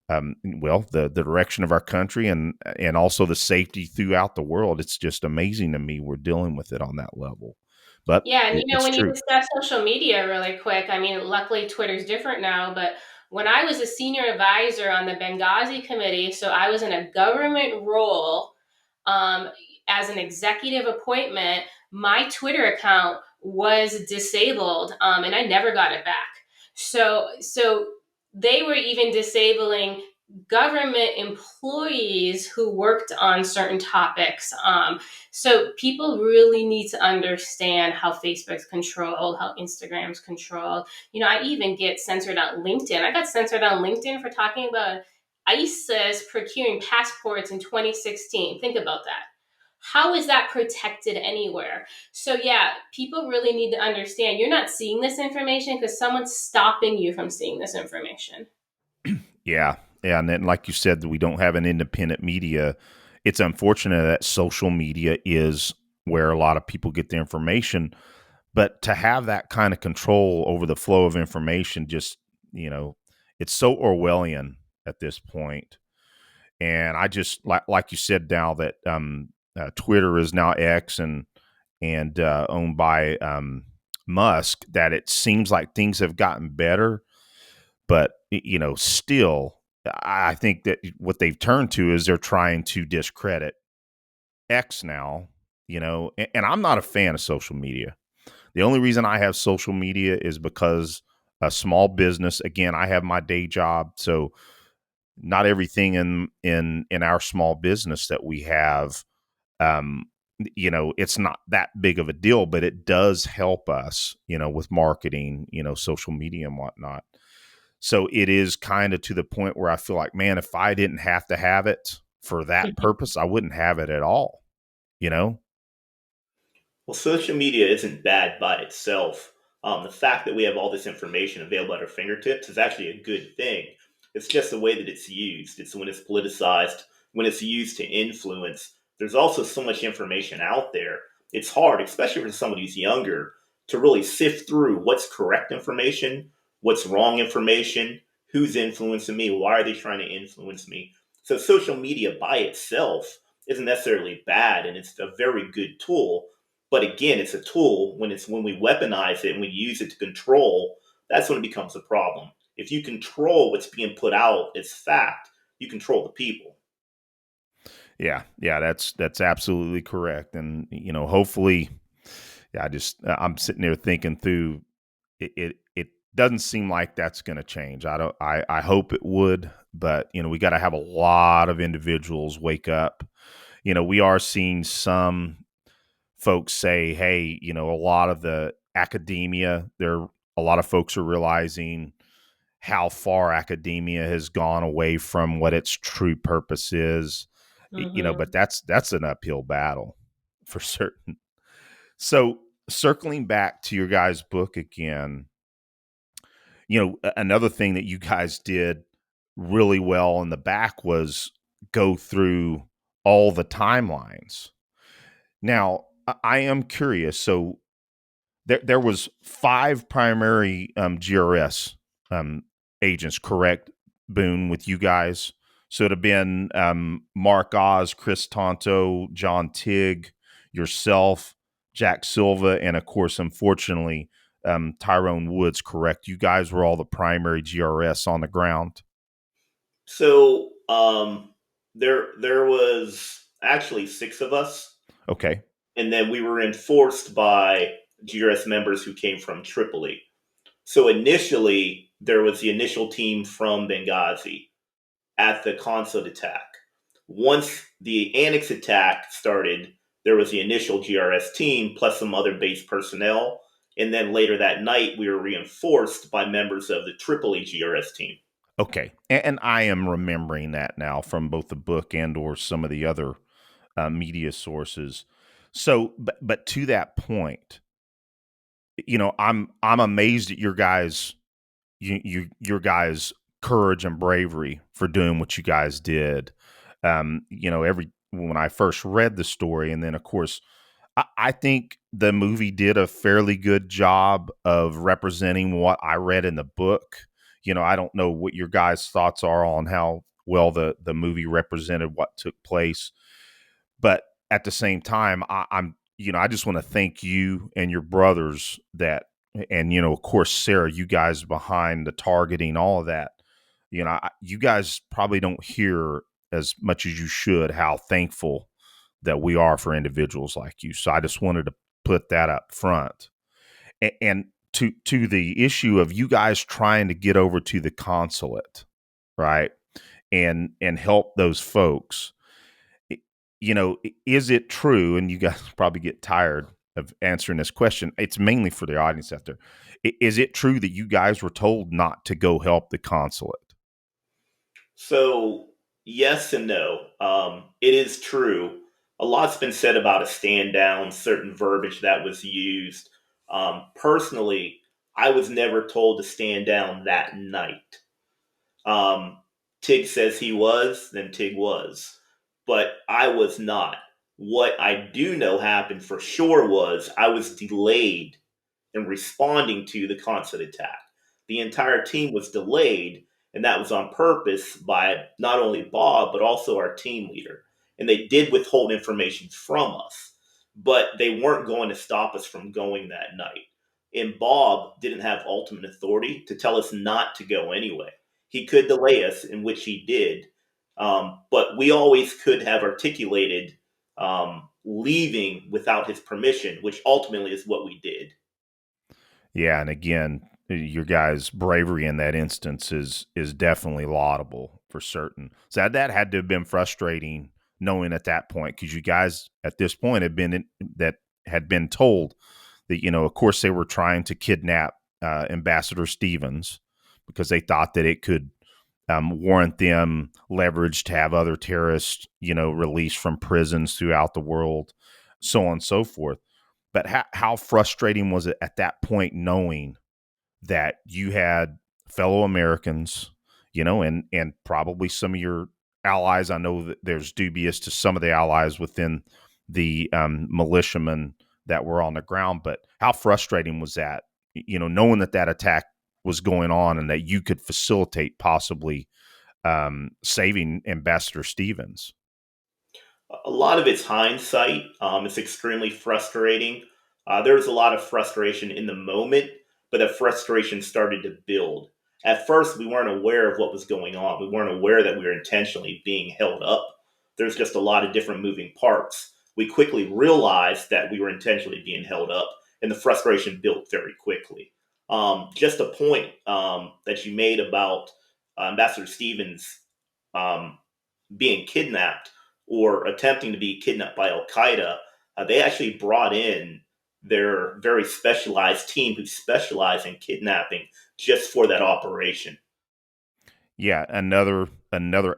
the direction of our country and also the safety throughout the world. It's just amazing to me we're dealing with it on that level. But Yeah, and it's when you true. discuss social media really quick, I mean, luckily Twitter's different now, but when I was a senior advisor on the Benghazi committee, so I was in a government role um, as an executive appointment, my Twitter account was disabled, and I never got it back. So they were even disabling government employees who worked on certain topics. So people really need to understand how Facebook's controlled, how Instagram's controlled. I even get censored on LinkedIn. I got censored on LinkedIn for talking about ISIS procuring passports in 2016. Think about that. How is that protected anywhere? So yeah, people really need to understand you're not seeing this information because someone's stopping you from seeing this information. Yeah. Yeah. And then, like you said, we don't have an independent media. It's unfortunate that social media is where a lot of people get their information. But to have that kind of control over the flow of information, just, it's so Orwellian at this point. And I just, like you said, now that Twitter is now X and owned by Musk, that it seems like things have gotten better. But, still, I think that what they've turned to is they're trying to discredit X now, and I'm not a fan of social media. The only reason I have social media is because a small business, again, I have my day job. So not everything in our small business that we have, um, it's not that big of a deal, but it does help us, with marketing, social media and whatnot. So it is kind of to the point where I feel like, man, if I didn't have to have it for that purpose, I wouldn't have it at all, you know? Well, social media isn't bad by itself. The fact that we have all this information available at our fingertips is actually a good thing. It's just the way that it's used. It's when it's politicized, when it's used to influence. There's also so much information out there. It's hard, especially for someone who's younger, to really sift through what's correct information, what's wrong information, who's influencing me, why are they trying to influence me. So, social media by itself isn't necessarily bad, and it's a very good tool, but again, it's a tool. When we weaponize it and we use it to control, that's when it becomes a problem. If you control what's being put out as fact, you control the people. Yeah, that's absolutely correct. And hopefully, yeah, I'm sitting there thinking through it. It doesn't seem like that's going to change. I hope it would, but we got to have a lot of individuals wake up. We are seeing some folks say, hey, a lot of the academia, a lot of folks are realizing how far academia has gone away from what its true purpose is, but Mm-hmm. that's an uphill battle for certain. So circling back to your guys' book again, another thing that you guys did really well in the back was go through all the timelines. Now, I am curious. So there was 5 primary GRS um, agents, correct? Boon, with you guys. So it'd have been Mark Oz, Chris Tonto, John Tigg, yourself, Jack Silva, and of course, unfortunately, Tyrone Woods. Correct? You guys were all the primary GRS on the ground. So there was actually six of us, Okay. and then we were enforced by GRS members who came from Tripoli. So initially, there was the initial team from Benghazi at the consulate attack. Once the Annex attack started, there was the initial GRS team plus some other base personnel. And then later that night, we were reinforced by members of the Tripoli GRS team. Okay. And I am remembering that now from both the book and or some of the other media sources. So, but to that point, I'm amazed at your guys' courage and bravery for doing what you guys did. Every when I first read the story, and then of course, I think the movie did a fairly good job of representing what I read in the book. I don't know what your guys' thoughts are on how well the movie represented what took place, but at the same time, I just want to thank you and your brothers and of course, Sarah, you guys behind the targeting, all of that. You guys probably don't hear as much as you should how thankful that we are for individuals like you. So I just wanted to put that up front. And to the issue of you guys trying to get over to the consulate, right? And help those folks. Is it true? And you guys probably get tired of answering this question. It's mainly for the audience out there. Is it true that you guys were told not to go help the consulate? So, yes and no. It is true. A lot's been said about a stand down, certain verbiage that was used. Personally, I was never told to stand down that night. Um, Tig says he was, then Tig was. But I was not. What I do know happened for sure was I was delayed in responding to the constant attack. The entire team was delayed, and that was on purpose by not only Bob, but also our team leader. And they did withhold information from us, but they weren't going to stop us from going that night. And Bob didn't have ultimate authority to tell us not to go anyway. He could delay us, in which he did, but we always could have articulated leaving without his permission, which ultimately is what we did. Yeah, and again, your guys' bravery in that instance is definitely laudable for certain. So that had to have been frustrating, knowing at that point, because you guys at this point had been told that, of course they were trying to kidnap Ambassador Stevens because they thought that it could warrant them leverage to have other terrorists, released from prisons throughout the world, so on and so forth. But how frustrating was it at that point knowing that you had fellow Americans, and probably some of your allies? I know that there's dubious to some of the allies within the militiamen that were on the ground, but how frustrating was that, knowing that attack was going on and that you could facilitate possibly saving Ambassador Stevens? A lot of it's hindsight. It's extremely frustrating. There was a lot of frustration in the moment, but that frustration started to build. At first, we weren't aware of what was going on. We weren't aware that we were intentionally being held up. There's just a lot of different moving parts. We quickly realized that we were intentionally being held up, and the frustration built very quickly. Just a point that you made about Ambassador Stevens um, being kidnapped or attempting to be kidnapped by al-Qa'ida, they actually brought in their very specialized team who specialize in kidnapping just for that operation. Yeah, another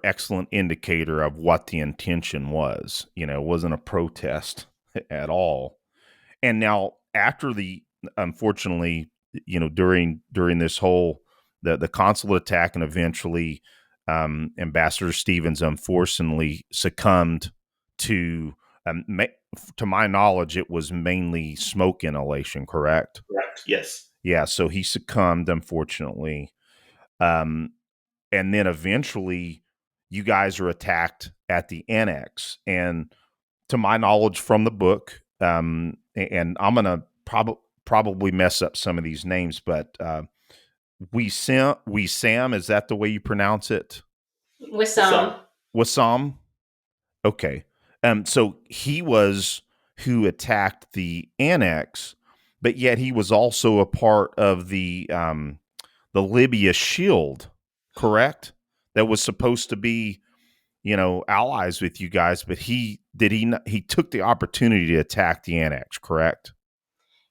excellent indicator of what the intention was. It wasn't a protest at all. And now after the unfortunately, during this whole the consulate attack, and eventually Ambassador Stevens unfortunately succumbed to to my knowledge, it was mainly smoke inhalation, correct? Correct. Yes. Yeah, so he succumbed, unfortunately. Um, and then eventually you guys are attacked at the annex. And to my knowledge from the book, and I'm going to probably mess up some of these names, but Sam, is that the way you pronounce it? With Some. some. Wassam? Okay. So he was who attacked the annex, but yet he was also a part of the Libya shield, correct? That was supposed to be, allies with you guys, but he took the opportunity to attack the annex, correct?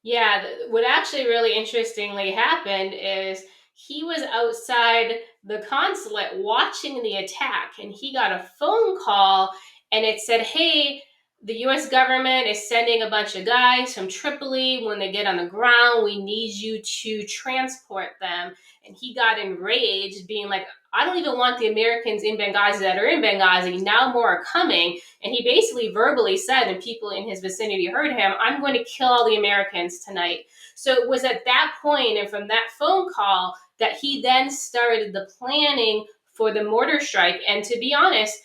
Yeah, what actually really interestingly happened is he was outside the consulate watching the attack, and he got a phone call, and it said, "Hey, the US government is sending a bunch of guys from Tripoli. When they get on the ground, we need you to transport them." And he got enraged, being like, "I don't even want the Americans in Benghazi that are in Benghazi. Now more are coming." And he basically verbally said, and people in his vicinity heard him, "I'm going to kill all the Americans tonight." So it was at that point and from that phone call that he then started the planning for the mortar strike. And to be honest,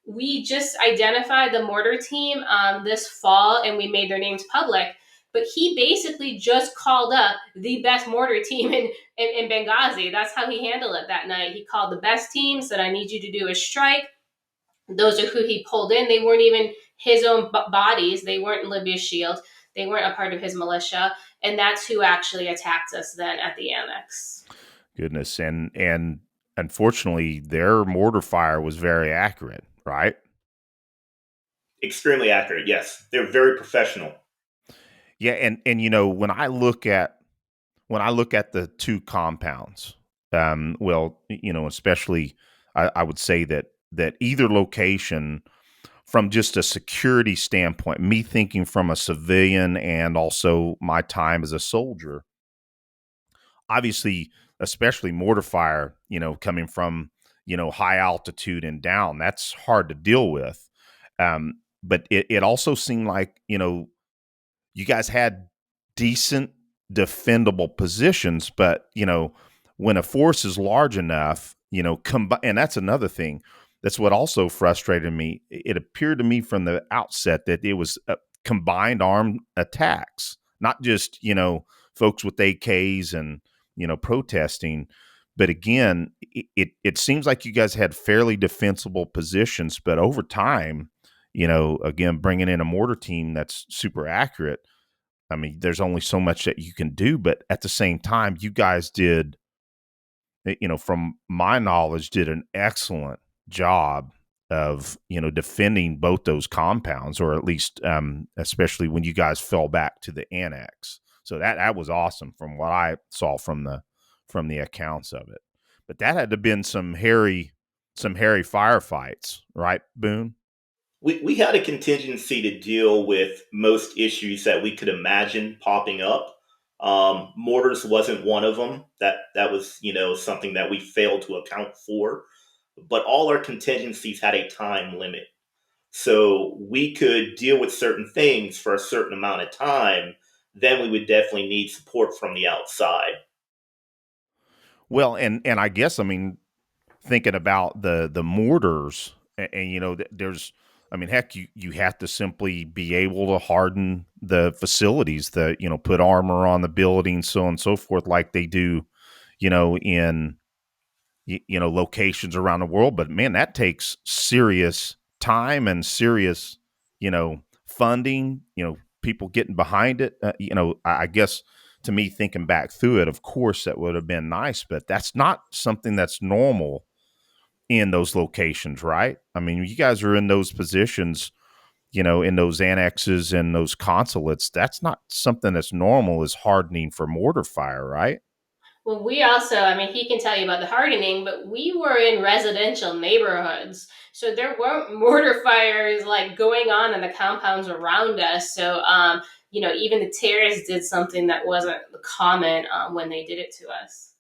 we just identified the mortar team this fall, and we made their names public. But he basically just called up the best mortar team in Benghazi. That's how he handled it that night. He called the best team, said, "I need you to do a strike." Those are who he pulled in. They weren't even his own bodies. They weren't Libya's shield. They weren't a part of his militia. And that's who actually attacked us then at the annex. Goodness, and unfortunately, their mortar fire was very accurate, right? Extremely accurate. Yes. They're very professional. Yeah, and when I look at the two compounds, well, especially I would say that either location, from just a security standpoint, me thinking from a civilian and also my time as a soldier, obviously, especially mortar fire, coming from, high altitude and down, that's hard to deal with. But it also seemed like, you guys had decent defendable positions, but when a force is large enough, and that's another thing. That's what also frustrated me. It appeared to me from the outset that it was combined armed attacks, not just folks with AKs and protesting, But again, it seems like you guys had fairly defensible positions, but over time, again, bringing in a mortar team that's super accurate. I mean, there's only so much that you can do, but at the same time, you guys did, from my knowledge, did an excellent job of, defending both those compounds, or at least, especially when you guys fell back to the annex. So that was awesome from what I saw from the accounts of it. But that had to have been some hairy firefights, right, Boon? We had a contingency to deal with most issues that we could imagine popping up. Mortars wasn't one of them. That was something that we failed to account for. But all our contingencies had a time limit, so we could deal with certain things for a certain amount of time. Then we would definitely need support from the outside. Well, and I guess, I mean, thinking about the mortars, and there's, I mean, heck, you have to simply be able to harden the facilities, that put armor on the building, so on and so forth, like they do, in locations around the world. But man, that takes serious time and serious funding, people getting behind it. I guess, to me, thinking back through it, of course that would have been nice, but that's not something that's normal in those locations, right? I mean, you guys are in those positions, in those annexes and those consulates. That's not something that's normal, is hardening for mortar fire, right? Well, we also, I mean, he can tell you about the hardening, but we were in residential neighborhoods. So there weren't mortar fires like going on in the compounds around us. So, even the terrorists did something that wasn't common when they did it to us.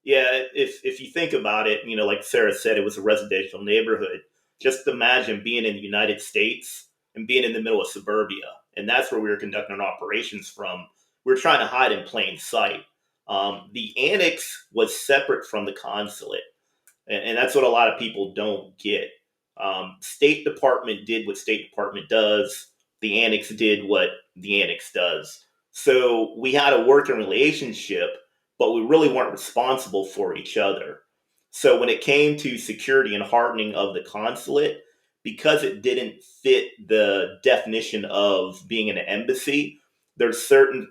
Yeah, if you think about it, like Sarah said, it was a residential neighborhood. Just imagine being in the United States and being in the middle of suburbia, and that's where we were conducting our operations from. We were trying to hide in plain sight. The annex was separate from the consulate, and that's what a lot of people don't get. State Department did what State Department does. The annex did what the annex does. So we had a working relationship, but we really weren't responsible for each other. So when it came to security and hardening of the consulate, because it didn't fit the definition of being an embassy, there's certain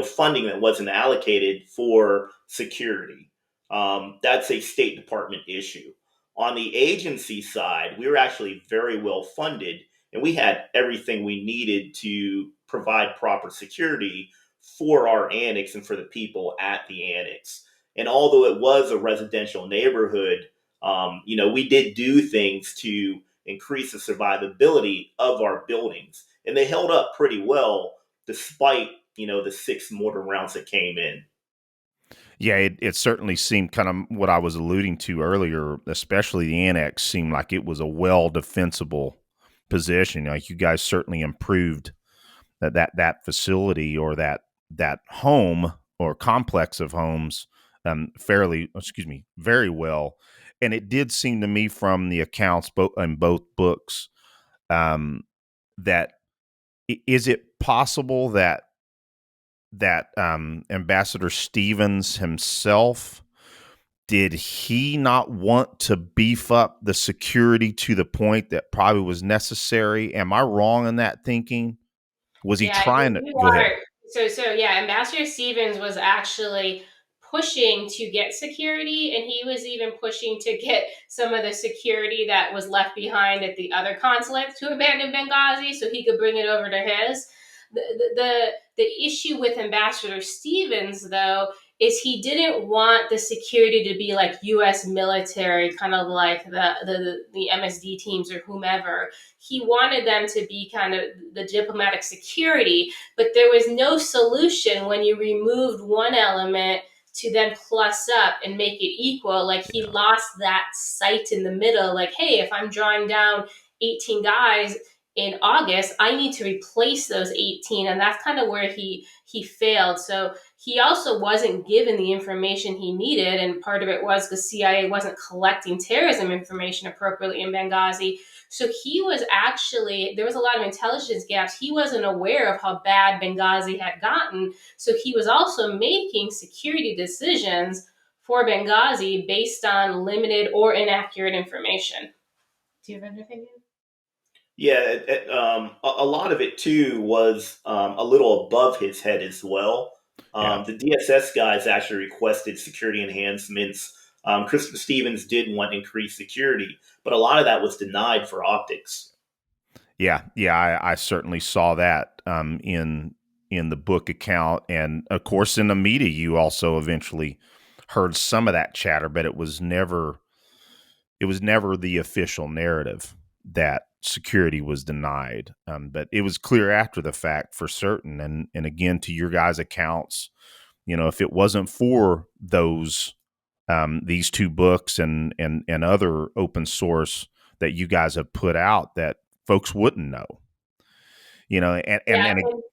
funding that wasn't allocated for security. That's a State Department issue. On the agency side, we were actually very well funded, and we had everything we needed to provide proper security for our annex and for the people at the annex. And although it was a residential neighborhood, we did do things to increase the survivability of our buildings, and they held up pretty well despite the six mortar rounds that came in. Yeah, it certainly seemed, kind of what I was alluding to earlier, especially the annex, seemed like it was a well defensible position. Like, you guys certainly improved that facility, or that home or complex of homes, very well. And it did seem to me, from the accounts in both books, that, is it possible that Ambassador Stevens himself, did he not want to beef up the security to the point that probably was necessary? Am I wrong in that thinking? Was he Yeah, trying to you go ahead? are. So yeah, Ambassador Stevens was actually pushing to get security, and he was even pushing to get some of the security that was left behind at the other consulate to abandon Benghazi, so he could bring it over to his. The issue with Ambassador Stevens, though, is he didn't want the security to be like U.S. military, kind of like the MSD teams or whomever. He wanted them to be kind of the diplomatic security, but there was no solution when you removed one element to then plus up and make it equal. Like, he Yeah. lost that sight in the middle. Like, hey, if I'm drawing down 18 guys in August, I need to replace those 18, and that's kind of where he failed. So he also wasn't given the information he needed, and part of it was the CIA wasn't collecting terrorism information appropriately in Benghazi. So he was actually, there was a lot of intelligence gaps. He wasn't aware of how bad Benghazi had gotten. So he was also making security decisions for Benghazi based on limited or inaccurate information. Do you have anything? Yeah, a lot of it too was a little above his head as well. Yeah. The DSS guys actually requested security enhancements. Christopher Stevens did want increased security, but a lot of that was denied for optics. Yeah. I certainly saw that in the book account, and of course in the media. You also eventually heard some of that chatter, but it was never the official narrative that security was denied. But it was clear after the fact for certain. And again, to your guys' accounts, if it wasn't for these two books and other open source that you guys have put out, that folks wouldn't know. Yeah.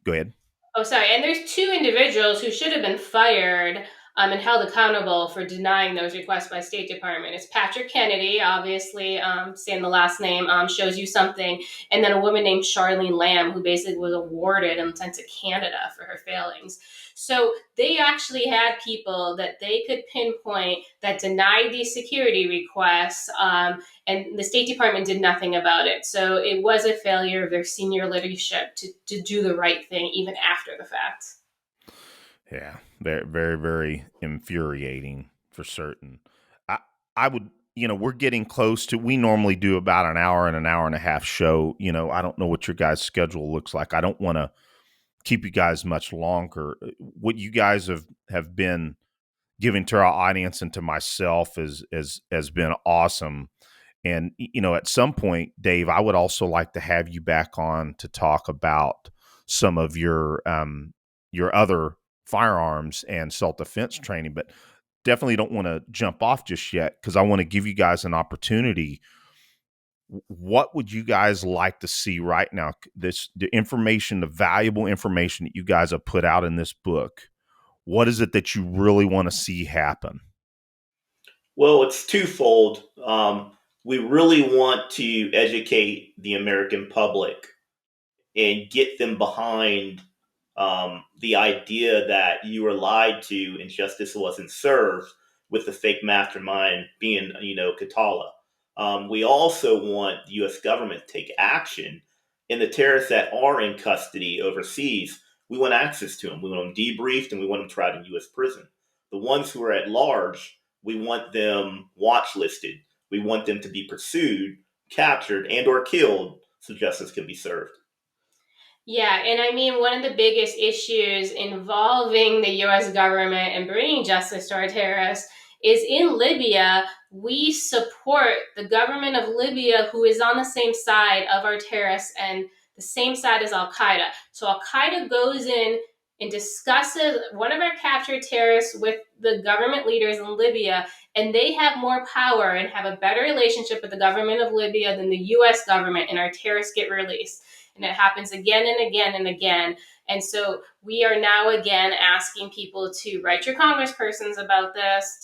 Go ahead. Oh, sorry. And there's two individuals who should have been fired and held accountable for denying those requests by State Department. It's Patrick Kennedy, obviously, saying the last name shows you something, and then a woman named Charlene Lamb, who basically was awarded and sent to Canada for her failings. So they actually had people that they could pinpoint that denied these security requests, and the State Department did nothing about it. So it was a failure of their senior leadership to do the right thing even after the fact. Yeah, very, very, very infuriating for certain. I would, we're getting close to. We normally do about an hour and a half show. I don't know what your guys' schedule looks like. I don't want to keep you guys much longer. What you guys have been giving to our audience and to myself has been awesome. And at some point, Dave, I would also like to have you back on to talk about some of your other firearms and self-defense training, but definitely don't want to jump off just yet, because I want to give you guys an opportunity. What would you guys like to see right now? The valuable information that you guys have put out in this book, what is it that you really want to see happen? Well, it's twofold. We really want to educate the American public and get them behind the idea that you were lied to and justice wasn't served, with the fake mastermind being, Katala. We also want the U.S. government to take action, and the terrorists that are in custody overseas, we want access to them. We want them debriefed, and we want them tried in U.S. prison. The ones who are at large, we want them watch listed. We want them to be pursued, captured, and or killed so justice can be served. Yeah, and I mean, one of the biggest issues involving the US government and bringing justice to our terrorists is in Libya. We support the government of Libya, who is on the same side of our terrorists and the same side as al-Qa'ida. So al-Qa'ida goes in and discusses one of our captured terrorists with the government leaders in Libya, and they have more power and have a better relationship with the government of Libya than the US government, and our terrorists get released. And it happens again and again and again. And so we are now again asking people to write your congresspersons about this.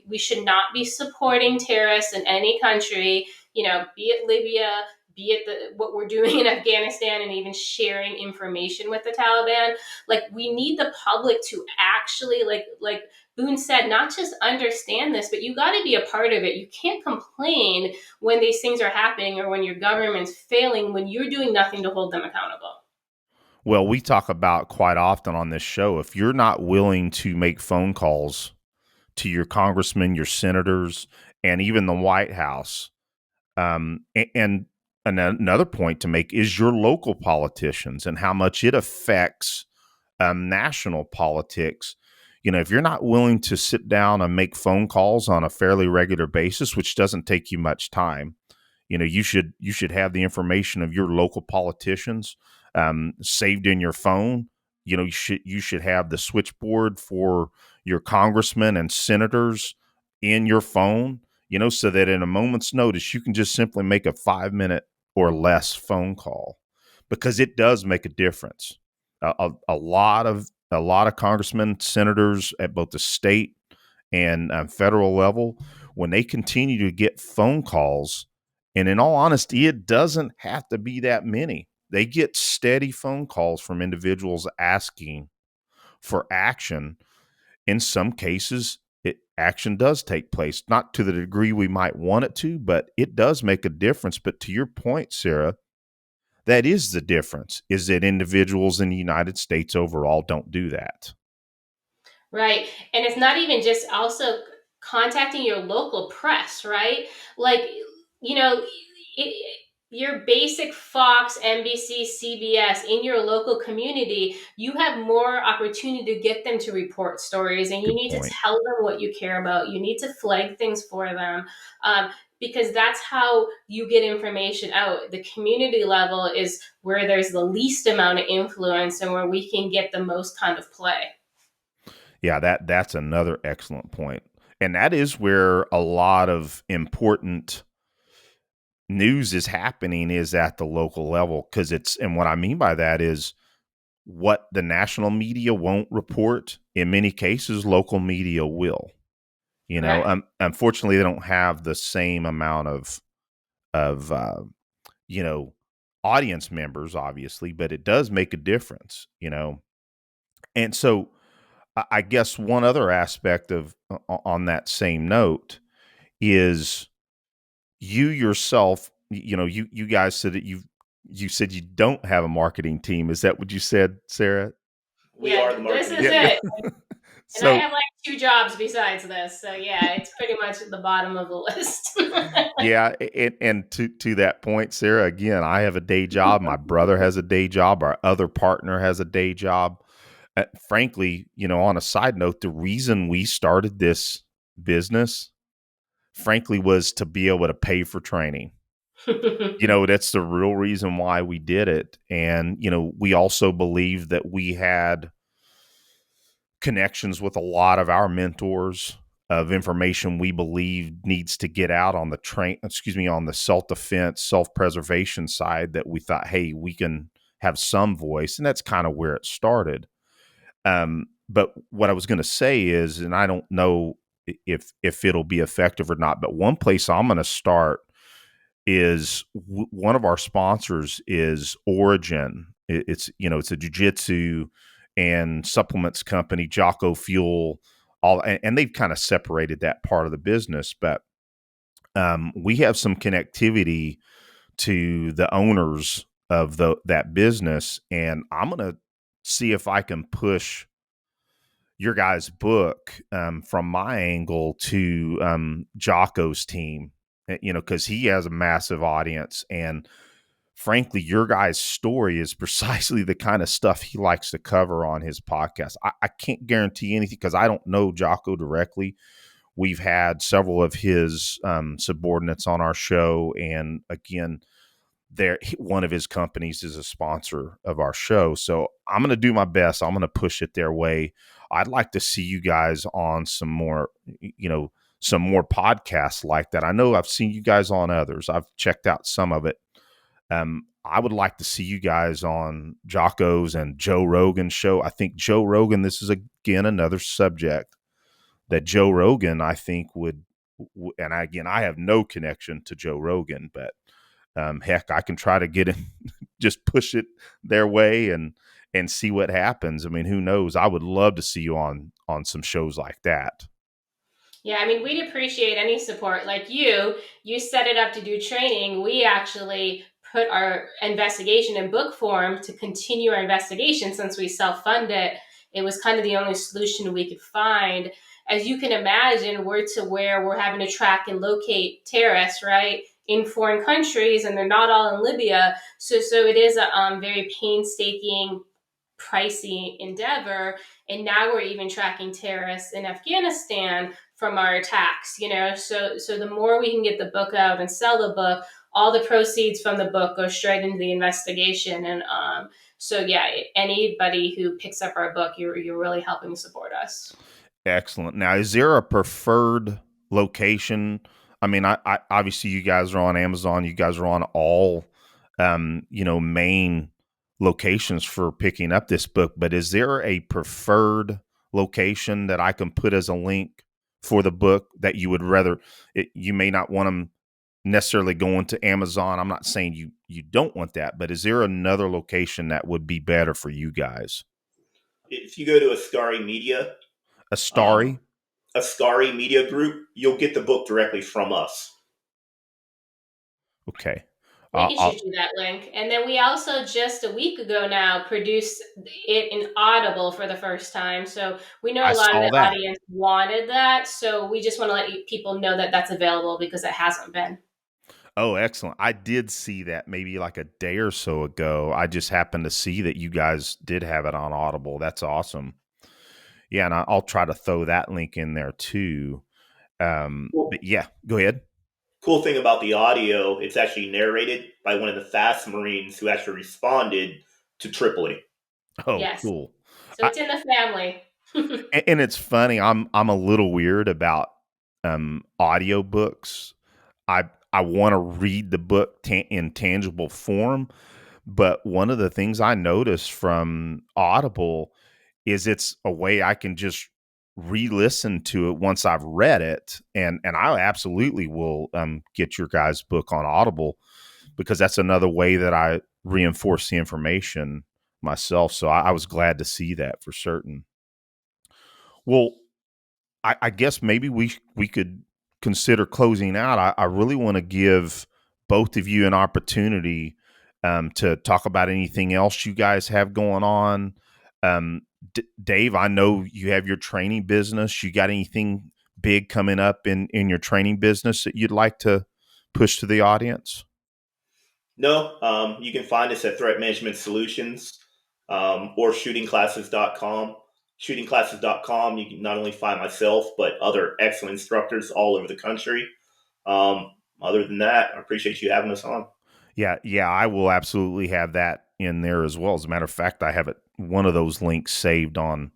We should not be supporting terrorists in any country, be it Libya, be it what we're doing in Afghanistan, and even sharing information with the Taliban. Like, we need the public to actually, like Boon said, not just understand this, but you got to be a part of it. You can't complain when these things are happening or when your government's failing, when you're doing nothing to hold them accountable. Well, we talk about quite often on this show, if you're not willing to make phone calls to your congressmen, your senators, and even the White House, and another point to make is your local politicians and how much it affects national politics. If you're not willing to sit down and make phone calls on a fairly regular basis, which doesn't take you much time, you should have the information of your local politicians saved in your phone. You should have the switchboard for your congressmen and senators in your phone. So that in a moment's notice, you can just simply make a 5-minute or less phone call, because it does make a difference. A lot of congressmen, senators at both the state and federal level, when they continue to get phone calls, and in all honesty, it doesn't have to be that many. They get steady phone calls from individuals asking for action. In some cases, action does take place, not to the degree we might want it to, but it does make a difference. But to your point, Sarah, that is the difference, is that individuals in the United States overall don't do that. Right. And it's not even just also contacting your local press, right? Like, you know, it, your basic Fox, NBC, CBS in your local community, you have more opportunity to get them to report stories, and you Good need to point. tell them what you care about. You need to flag things for them. Because that's how you get information out. The community level is where there's the least amount of influence and where we can get the most kind of play. Yeah, that's another excellent point. And that is where a lot of important news is happening, is at the local level. Because and what I mean by that is, what the national media won't report, in many cases, local media will. Correct. Unfortunately, they don't have the same amount of you know audience members, obviously, but it does make a difference. And so I guess one other aspect of on that same note is, you yourself, you guys said that you said you don't have a marketing team. Is that what you said, Sarah? We Yeah, are the this marketing is Yeah. team. it. And I So have like 2 jobs besides this. So yeah, it's pretty much at the bottom of the list. yeah, and to that point, Sarah, again, I have a day job. My brother has a day job. Our other partner has a day job. Frankly, on a side note, the reason we started this business, frankly, was to be able to pay for training. That's the real reason why we did it. And, we also believed that we had connections with a lot of our mentors, of information we believe needs to get out on the self-defense, self-preservation side, that we thought, hey, we can have some voice. And that's kind of where it started. But what I was going to say is, and I don't know if it'll be effective or not, but one place I'm going to start is, one of our sponsors is Origin. It's a jiu-jitsu and supplements company, Jocko Fuel, and they've kind of separated that part of the business. But we have some connectivity to the owners of that business, and I'm going to see if I can push your guys' book, from my angle, to Jocko's team, because he has a massive audience. And frankly, your guys' story is precisely the kind of stuff he likes to cover on his podcast. I can't guarantee anything because I don't know Jocko directly. We've had several of his subordinates on our show. And again, one of his companies is a sponsor of our show. So I'm going to do my best. I'm going to push it their way. I'd like to see you guys on some more podcasts like that. I know I've seen you guys on others. I've checked out some of it. I would like to see you guys on Jocko's and Joe Rogan's show. I think Joe Rogan, this is again another subject that Joe Rogan, I think, would, and again, I have no connection to Joe Rogan, but heck, I can try to get him, just push it their way and see what happens. I mean, who knows? I would love to see you on some shows like that. Yeah, I mean, we'd appreciate any support. Like you set it up to do training. We actually put our investigation in book form to continue our investigation. Since we self-fund it, it was kind of the only solution we could find. As you can imagine, we're to where we're having to track and locate terrorists, right, in foreign countries, and they're not all in Libya. So it is a very painstaking, pricey endeavor. And now we're even tracking terrorists in Afghanistan from our attacks, so the more we can get the book out and sell the book, all the proceeds from the book go straight into the investigation. And so yeah, anybody who picks up our book, you're really helping support us. Excellent. Now, is there a preferred location? I mean, I obviously you guys are on Amazon. You guys are on all, main locations for picking up this book. But is there a preferred location that I can put as a link for the book that you would rather? You may not want them necessarily going to Amazon. I'm not saying you don't want that, but is there another location that would be better for you guys? If you go to Ascari Media, Astari? Ascari Media Group, you'll get the book directly from us. Okay. We can shoot I'll, you that link. And then we also just a week ago now produced it in Audible for the first time. So we know I a lot of saw the that. audience wanted that. So we just want to let people know that that's available because it hasn't been. Oh, excellent. I did see that maybe like a day or so ago. I just happened to see that you guys did have it on Audible. That's awesome. Yeah, and I'll try to throw that link in there too. But Cool. yeah, go ahead. Cool thing about the audio, it's actually narrated by one of the fast Marines who actually responded to Tripoli. Oh, Yes. cool. So it's in the family. And it's funny. I'm a little weird about audiobooks. I want to read the book in tangible form, but one of the things I noticed from Audible is it's a way I can just re-listen to it once I've read it, and I absolutely will get your guys' book on Audible because that's another way that I reinforce the information myself. So I was glad to see that for certain. Well, I guess maybe we could consider closing out. I really want to give both of you an opportunity to talk about anything else you guys have going on. Dave, I know you have your training business. You got anything big coming up in your training business that you'd like to push to the audience? No, you can find us at Threat Management Solutions or shootingclasses.com. Shootingclasses.com, you can not only find myself, but other excellent instructors all over the country. Other than that, I appreciate you having us on. Yeah, I will absolutely have that in there as well. As a matter of fact, I have one of those links saved on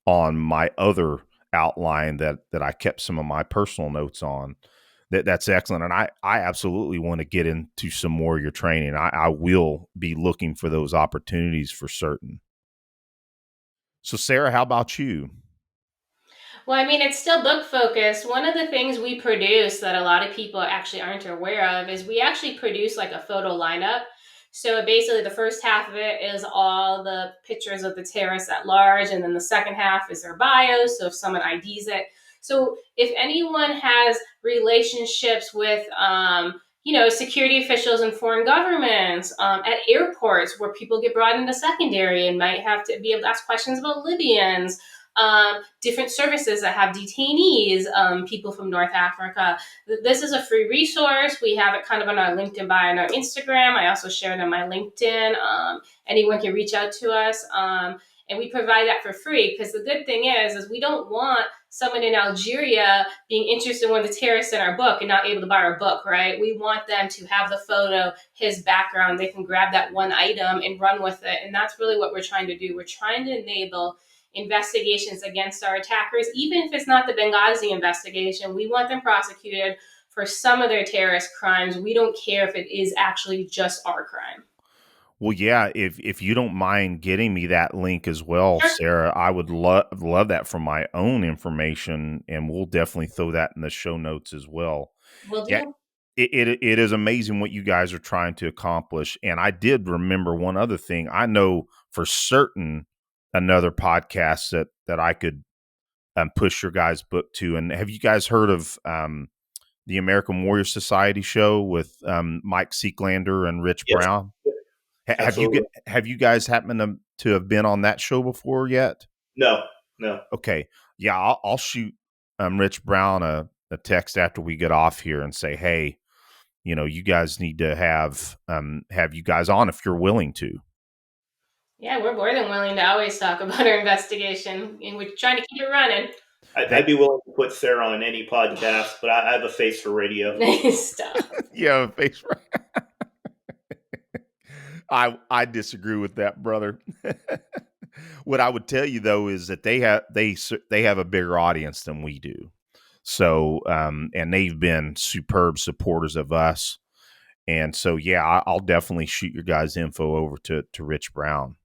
my other outline that I kept some of my personal notes on. That's excellent, and I absolutely want to get into some more of your training. I will be looking for those opportunities for certain. So, Sarah, how about you? Well, I mean, it's still book focused. One of the things we produce that a lot of people actually aren't aware of is we actually produce like a photo lineup. So basically, the first half of it is all the pictures of the terrorists at large, and then the second half is their bios. So if someone IDs it, so if anyone has relationships with, security officials in foreign governments, at airports where people get brought into secondary and might have to be able to ask questions about Libyans, different services that have detainees, people from North Africa. This is a free resource. We have it kind of on our LinkedIn bio and our Instagram. I also share it on my LinkedIn. Anyone can reach out to us. And we provide that for free because the good thing is we don't want someone in Algeria being interested in one of the terrorists in our book and not able to buy our book, right? We want them to have the photo, his background. They can grab that one item and run with it. And that's really what we're trying to do. We're trying to enable investigations against our attackers, even if it's not the Benghazi investigation. We want them prosecuted for some of their terrorist crimes. We don't care if it is actually just our crime. Well, yeah, if you don't mind getting me that link as well, Sure. Sarah, I would love that for my own information, and we'll definitely throw that in the show notes as well. Will Yeah, do. it is amazing what you guys are trying to accomplish. And I did remember one other thing. I know for certain another podcast that I could push your guys' book to. And have you guys heard of the American Warrior Society show with Mike Seeklander and Rich Yes, Brown? absolutely. Have you guys happened to have been on that show before yet? No, no. Okay, yeah, I'll shoot Rich Brown a text after we get off here and say, hey, you guys need to have you guys on if you're willing to. Yeah, we're more than willing to always talk about our investigation, and we're trying to keep it running. I'd That be willing to put Sarah on any podcast, but I have a face for radio. Stuff. yeah, face. I disagree with that, brother. What I would tell you though is that they have a bigger audience than we do. So and they've been superb supporters of us. And so yeah, I'll definitely shoot your guys' info over to Rich Brown.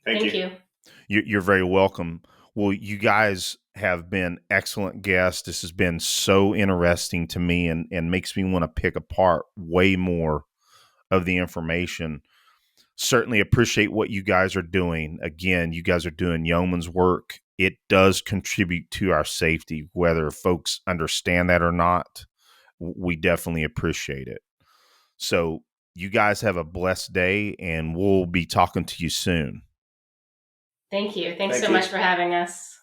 Thank Thank you. you. You're very welcome. Well, you guys have been excellent guests. This has been so interesting to me and makes me want to pick apart way more of the information. Certainly appreciate what you guys are doing. Again, you guys are doing yeoman's work. it does contribute to our safety, whether folks understand that or not. We definitely appreciate it. So you guys have a blessed day, and we'll be talking to you soon. Thank you. Thanks Thank so you. much for having us.